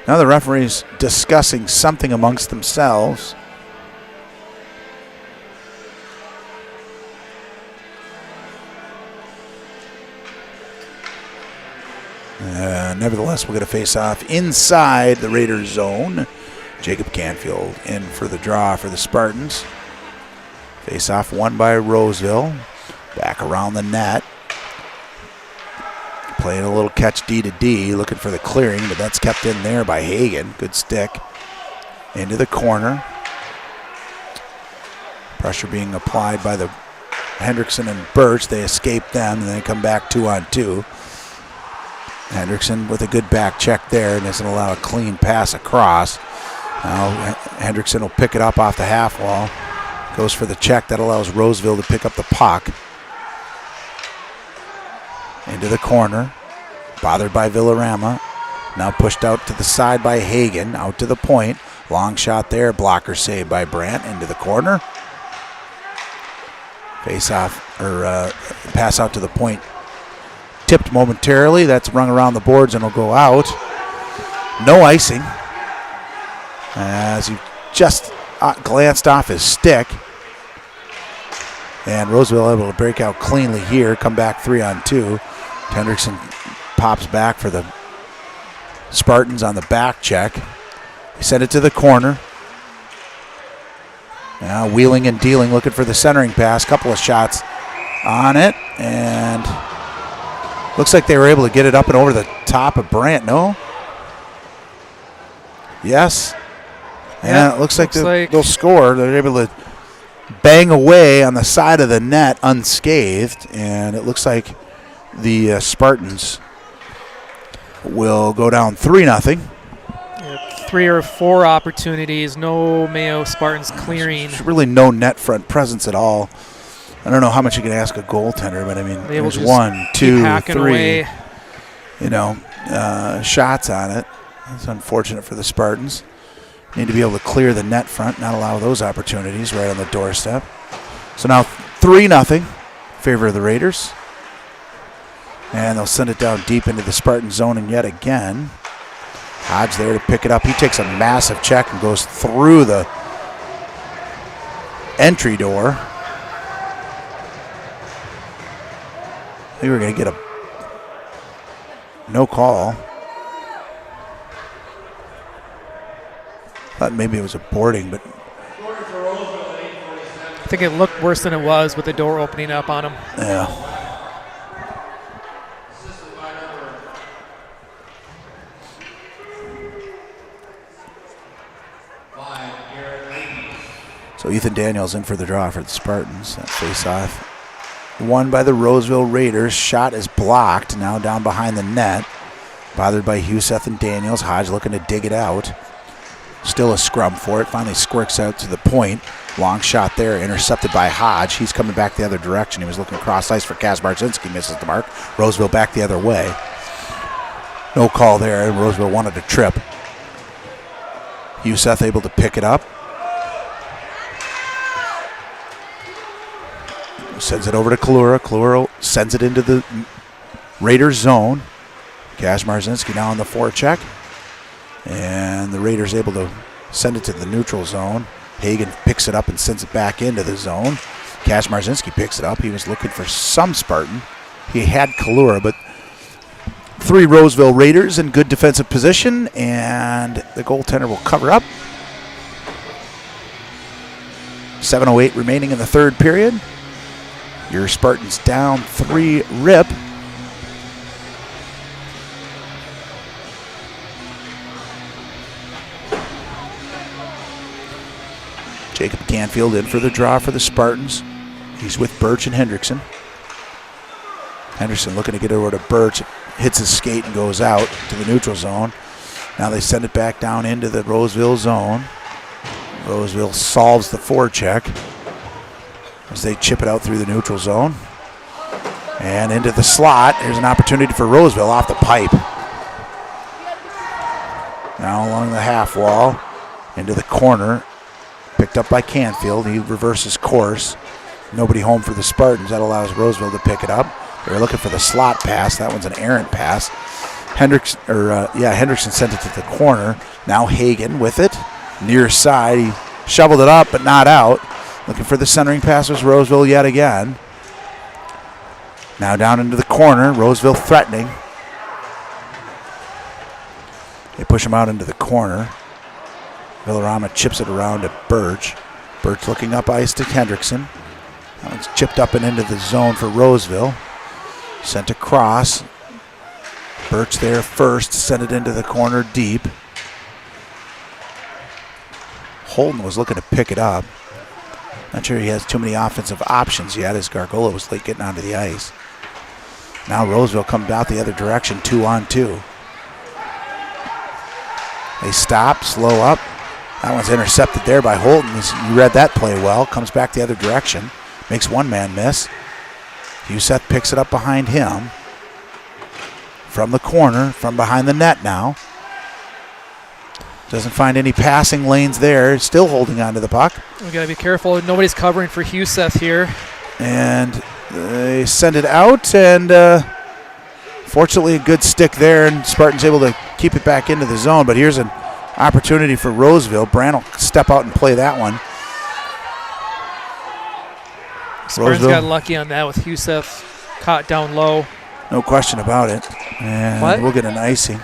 S1: Now the referee's discussing something amongst themselves. Nevertheless, we're going to face off inside the Raiders zone. Jacob Canfield in for the draw for the Spartans. Face off won by Roseville. Back around the net. Playing a little catch D to D, looking for the clearing, but that's kept in there by Hagen. Good stick. Into the corner. Pressure being applied by the Hendrickson and Birch. They escape them, and then they come back 2-on-2. Hendrickson with a good back check there and doesn't allow a clean pass across. Now Hendrickson will pick it up off the half wall. Goes for the check. That allows Roseville to pick up the puck. Into the corner. Bothered by Villarama. Now pushed out to the side by Hagen. Out to the point. Long shot there. Blocker saved by Brandt. Into the corner. Face off, or pass out to the point. Tipped momentarily. That's rung around the boards and will go out. No icing. As he just glanced off his stick. And Roseville able to break out cleanly here. Come back 3-on-2. Hendrickson pops back for the Spartans on the back check. He sent it to the corner. Now wheeling and dealing, looking for the centering pass. Couple of shots on it. And looks like they were able to get it up and over the top of Brandt, no? Yes. And it looks like they'll score. They're able to bang away on the side of the net unscathed. And it looks like the Spartans will go down 3-0.
S2: 3 or 4 opportunities. No Mayo Spartans clearing.
S1: There's really no net front presence at all. I don't know how much you can ask a goaltender, but I mean, there's 1, 2, 3,
S2: away.
S1: Shots on it. It's unfortunate for the Spartans. Need to be able to clear the net front, not allow those opportunities right on the doorstep. So now 3-0, favor of the Raiders. And they'll send it down deep into the Spartan zone, and yet again, Hodge there to pick it up. He takes a massive check and goes through the entry door. We were going to get a no call. Thought maybe it was a boarding, but
S2: I think it looked worse than it was with the door opening up on him.
S1: Yeah. So Ethan Daniels in for the draw for the Spartans. That face-off won by the Roseville Raiders. Shot is blocked. Now down behind the net. Bothered by Huseth and Daniels. Hodge looking to dig it out. Still a scrum for it. Finally squirks out to the point. Long shot there. Intercepted by Hodge. He's coming back the other direction. He was looking cross ice for Kazmarzinski. Misses the mark. Roseville back the other way. No call there. And Roseville wanted a trip. Huseth able to pick it up. Sends it over to Kalura. Kalura sends it into the Raiders zone. Cash Marzinski now on the forecheck. And the Raiders able to send it to the neutral zone. Hagan picks it up and sends it back into the zone. Cash Marzinski picks it up. He was looking for some Spartan. He had Kalura, but 3 Roseville Raiders in good defensive position, and the goaltender will cover up. 7:08 remaining in the third period. Your Spartans down 3 rip. Jacob Canfield in for the draw for the Spartans. He's with Birch and Hendrickson. Henderson looking to get over to Birch. Hits his skate and goes out to the neutral zone. Now they send it back down into the Roseville zone. Roseville solves the forecheck as they chip it out through the neutral zone. And into the slot. There's an opportunity for Roseville off the pipe. Now along the half wall. Into the corner. Picked up by Canfield. He reverses course. Nobody home for the Spartans. That allows Roseville to pick it up. They were looking for the slot pass. That one's an errant pass. Hendrickson sent it to the corner. Now Hagan with it. Near side. He shoveled it up, but not out. Looking for the centering pass was Roseville yet again. Now down into the corner. Roseville threatening. They push him out into the corner. Villarama chips it around to Birch. Birch looking up ice to Hendrickson. That one's chipped up and into the zone for Roseville. Sent across. Birch there first. Sent it into the corner deep. Holden was looking to pick it up. Not sure he has too many offensive options yet as Gargola was late getting onto the ice. Now Roseville comes out the other direction, 2-on-2. They stop, slow up. That one's intercepted there by Holden. You read that play well. Comes back the other direction. Makes one man miss. Huseth picks it up behind him. From the corner, from behind the net now. Doesn't find any passing lanes there. Still holding on to the puck.
S2: We got to be careful. Nobody's covering for Huseth here.
S1: And they send it out, and fortunately a good stick there, and Spartan's able to keep it back into the zone. But here's an opportunity for Roseville. Brand will step out and play that one.
S2: Spartans got lucky on that with Huseth caught down low.
S1: No question about it. And we'll get an icing.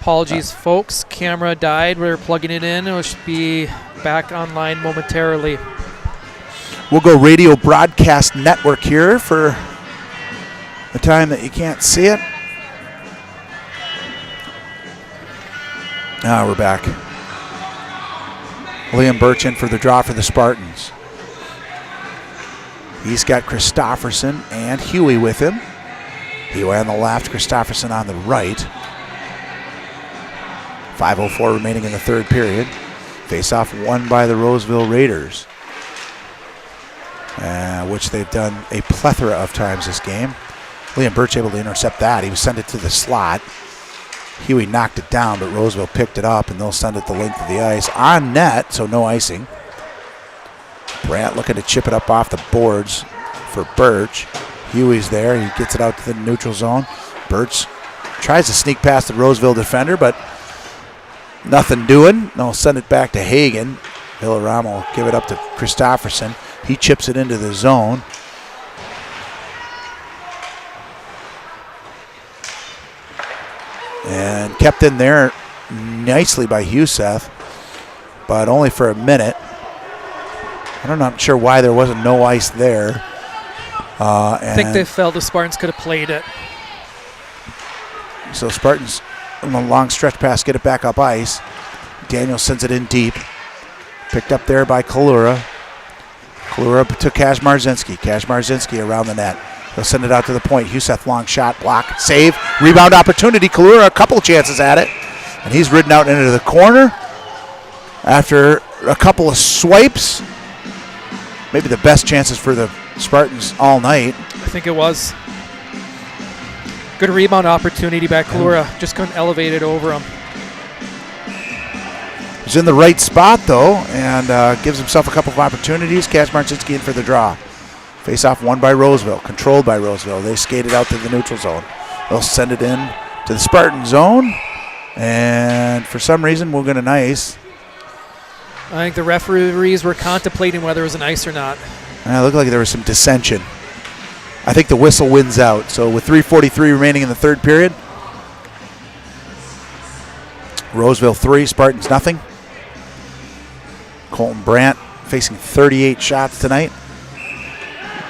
S2: Apologies, folks. Camera died. We're plugging it in. It should be back online momentarily.
S1: We'll go radio broadcast network here for the time that you can't see it. Now we're back. Liam Birch in for the draw for the Spartans. He's got Christofferson and Huey with him. Huey on the left, Christofferson on the right. 5:04 remaining in the third period. Face-off won by the Roseville Raiders, which they've done a plethora of times this game. Liam Birch able to intercept that. He was sent it to the slot. Huey knocked it down, but Roseville picked it up, and they'll send it the length of the ice. On net, so no icing. Brandt looking to chip it up off the boards for Birch. Huey's there. He gets it out to the neutral zone. Birch tries to sneak past the Roseville defender, but nothing doing. They'll send it back to Hagan. Villarama will give it up to Christofferson. He chips it into the zone. And kept in there nicely by Huseth, but only for a minute. I'm not sure why there wasn't no ice there.
S2: I think they felt the Spartans could have played it.
S1: So Spartans on the long stretch pass get it back up ice. Daniel sends it in deep. Picked up there by Kalura. Kalura to Cash Marzinski. Cash Marzinski around the net. They'll send it out to the point. Huseth long shot, block, save, rebound opportunity. Kalura a couple chances at it. And he's ridden out into the corner after a couple of swipes. Maybe the best chances for the Spartans all night.
S2: I think it was. Good rebound opportunity by Kalura. Just couldn't elevate it over him.
S1: He's in the right spot, though, and gives himself a couple of opportunities. Cash Marzinski in for the draw. Face-off won by Roseville, controlled by Roseville. They skated out to the neutral zone. They'll send it in to the Spartan zone, and for some reason we'll get an ice.
S2: I think the referees were contemplating whether it was an ice or not.
S1: It looked like there was some dissension. I think the whistle wins out. So with 3:43 remaining in the third period, Roseville 3, Spartans nothing. Colton Brandt facing 38 shots tonight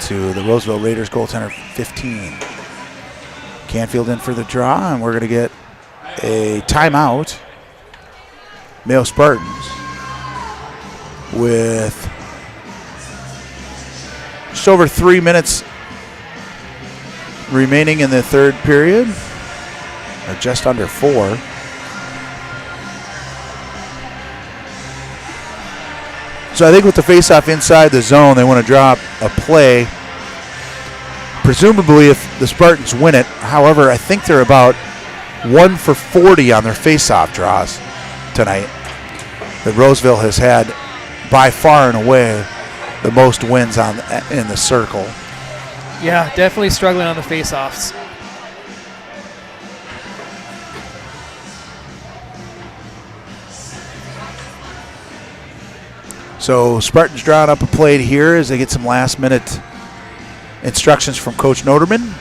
S1: to the Roseville Raiders goaltender 15. Canfield in for the draw, and we're going to get a timeout. Mayo Spartans with just over 3 minutes remaining in the third period, or just under 4. So I think with the faceoff inside the zone, they want to draw a play, presumably if the Spartans win it. However, I think they're about 1 for 40 on their faceoff draws tonight. That Roseville has had by far and away the most wins in the circle.
S2: Yeah, definitely struggling on the faceoffs.
S1: So Spartans drawing up a play here as they get some last-minute instructions from Coach Noterman.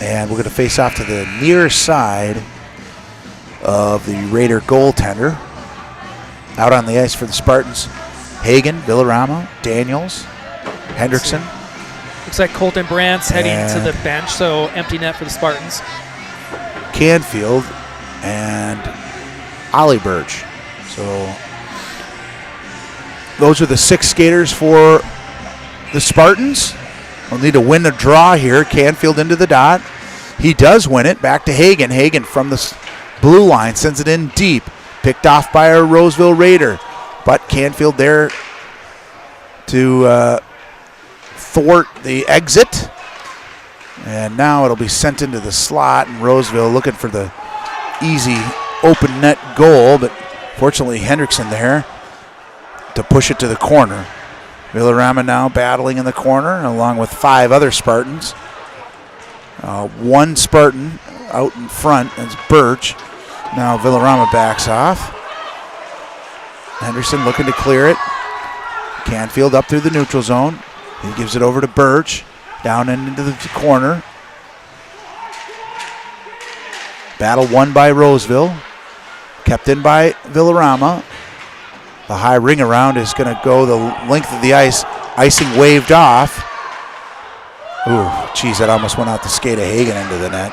S1: And we're going to face off to the near side of the Raider goaltender. Out on the ice for the Spartans, Hagen, Villarama, Daniels, Hendrickson.
S2: Looks like Colton Brandt's heading to the bench, so empty net for the Spartans.
S1: Canfield and Ollie Birch. So those are the 6 skaters for the Spartans. We'll need to win the draw here. Canfield into the dot. He does win it. Back to Hagen. Hagen from the blue line sends it in deep. Picked off by a Roseville Raider. But Canfield there to thwart the exit. And now it'll be sent into the slot, and Roseville looking for the easy open net goal, but fortunately Hendrickson there to push it to the corner. Villarama now battling in the corner along with 5 other Spartans. 1 Spartan out in front, that's Birch. Now Villarama backs off. Henderson looking to clear it. Canfield up through the neutral zone. He gives it over to Birch. Down into the corner. Battle won by Roseville. Kept in by Villarama. The high ring around is going to go the length of the ice. Icing waved off. Ooh, geez, that almost went out the skate of Hagen into the net.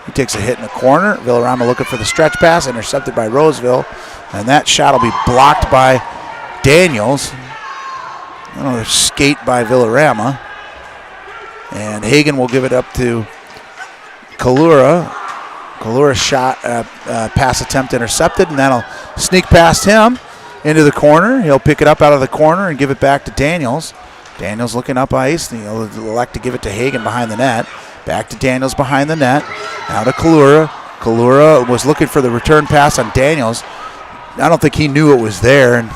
S1: He takes a hit in the corner. Villarama looking for the stretch pass, intercepted by Roseville. And that shot will be blocked by Daniels. Another skate by Villarama. And Hagen will give it up to Kalura. Kalura's shot, pass attempt intercepted, and that'll sneak past him into the corner. He'll pick it up out of the corner and give it back to Daniels. Daniels looking up ice. He'll elect to give it to Hagen behind the net. Back to Daniels behind the net. Now to Kalura. Kalura was looking for the return pass on Daniels. I don't think he knew it was there. And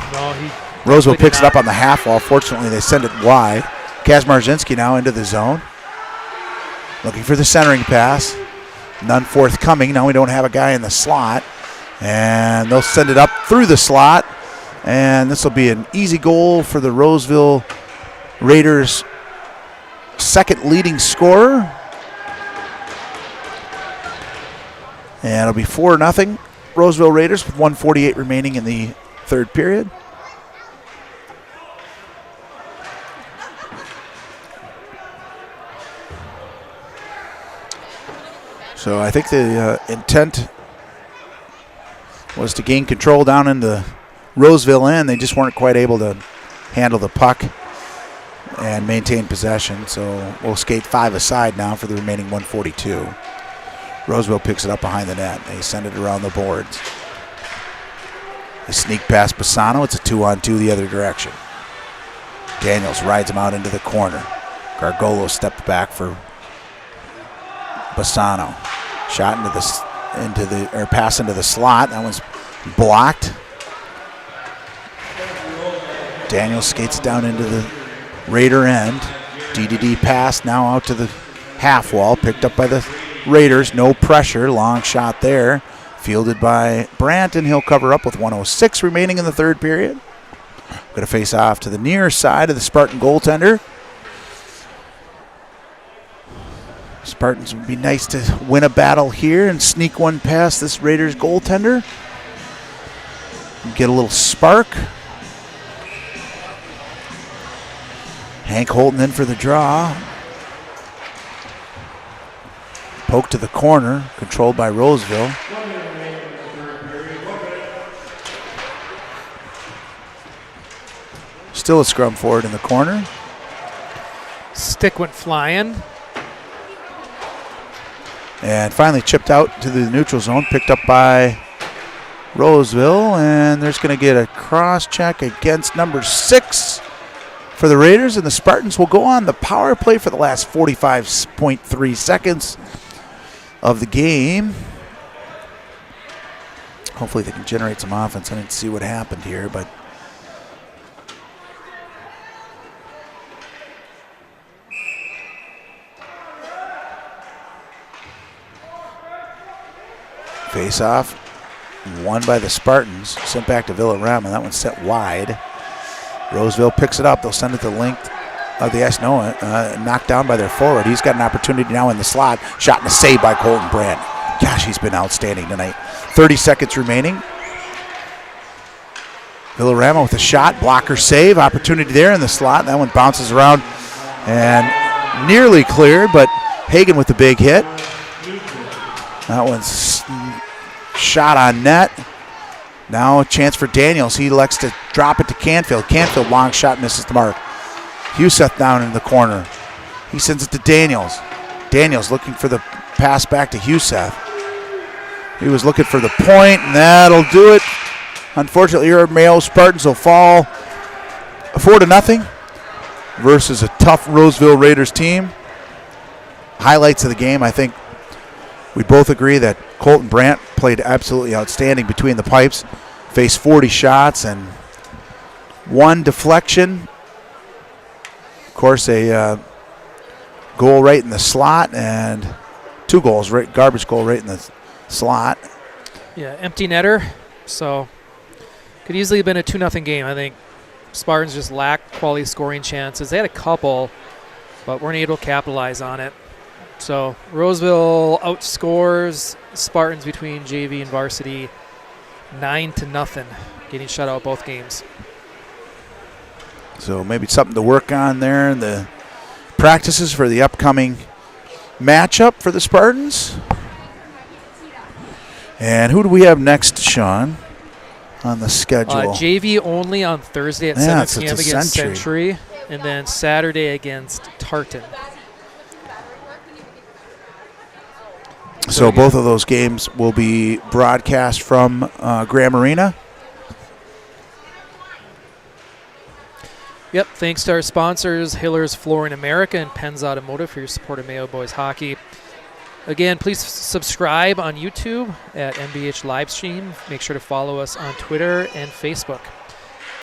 S1: Roseville picks it up on the half wall. Fortunately, they send it wide. Kazmarzinski now into the zone. Looking for the centering pass. None forthcoming. Now we don't have a guy in the slot. And they'll send it up through the slot. And this will be an easy goal for the Roseville Raiders' second leading scorer. And it'll be 4-0. Roseville Raiders with 1:48 remaining in the third period. So I think the intent was to gain control down in the Roseville end. They just weren't quite able to handle the puck and maintain possession. So we'll skate 5 aside now for the remaining 1:42. Roseville picks it up behind the net. They send it around the boards. They sneak past Bassano. It's a 2-on-2 the other direction. Daniels rides him out into the corner. Gargolo stepped back for Bassano. Shot pass into the slot. That one's blocked. Daniels skates down into the Raider end. DDD pass now out to the half wall, picked up by the Raiders. No pressure, long shot there. Fielded by Brandt, and he'll cover up with 1:06 remaining in the third period. Going to face off to the near side of the Spartan goaltender. Spartans would be nice to win a battle here and sneak one past this Raiders goaltender. Get a little spark. Hank Holton in for the draw. Poke to the corner, controlled by Roseville. Still a scrum forward in the corner.
S2: Stick went flying.
S1: And finally chipped out to the neutral zone, picked up by Roseville. And there's going to get a cross check against number 6 for the Raiders. And the Spartans will go on the power play for the last 45.3 seconds of the game. Hopefully they can generate some offense. I didn't see what happened here, but face off, won by the Spartans, sent back to Villarama. That one's set wide. Roseville picks it up. They'll send it to length of the ice. Knocked down by their forward. He's got an opportunity now in the slot. Shot and a save by Colton Brandt. Gosh, he's been outstanding tonight. 30 seconds remaining. Villarama with a shot, blocker save, opportunity there in the slot. That one bounces around and nearly cleared, but Hagen with the big hit. That one's shot on net. Now a chance for Daniels. He elects to drop it to Canfield. Canfield, long shot, misses the mark. Huseth down in the corner. He sends it to Daniels. Daniels looking for the pass back to Huseth. He was looking for the point, and that'll do it. Unfortunately, your Mayo Spartans will fall 4-0 versus a tough Roseville Raiders team. Highlights of the game, I think we both agree that Colton Brandt played absolutely outstanding between the pipes. Faced 40 shots and 1 deflection. Of course, a goal right in the slot and 2 goals, garbage goal right in the slot.
S2: Yeah, empty netter. So could easily have been a 2-0 game. I think Spartans just lacked quality scoring chances. They had a couple, but weren't able to capitalize on it. So Roseville outscores Spartans between JV and Varsity 9-0, getting shut out both games.
S1: So maybe something to work on there in the practices for the upcoming matchup for the Spartans. And who do we have next, Sean, on the schedule?
S2: JV only on Thursday at 7 p.m. against Century, and then Saturday against Tartan.
S1: So both of those games will be broadcast from Graham Arena.
S2: Yep, thanks to our sponsors, Hiller's Flooring America and Penn's Automotive, for your support of Mayo Boys Hockey. Again, please subscribe on YouTube at MBH Livestream. Make sure to follow us on Twitter and Facebook.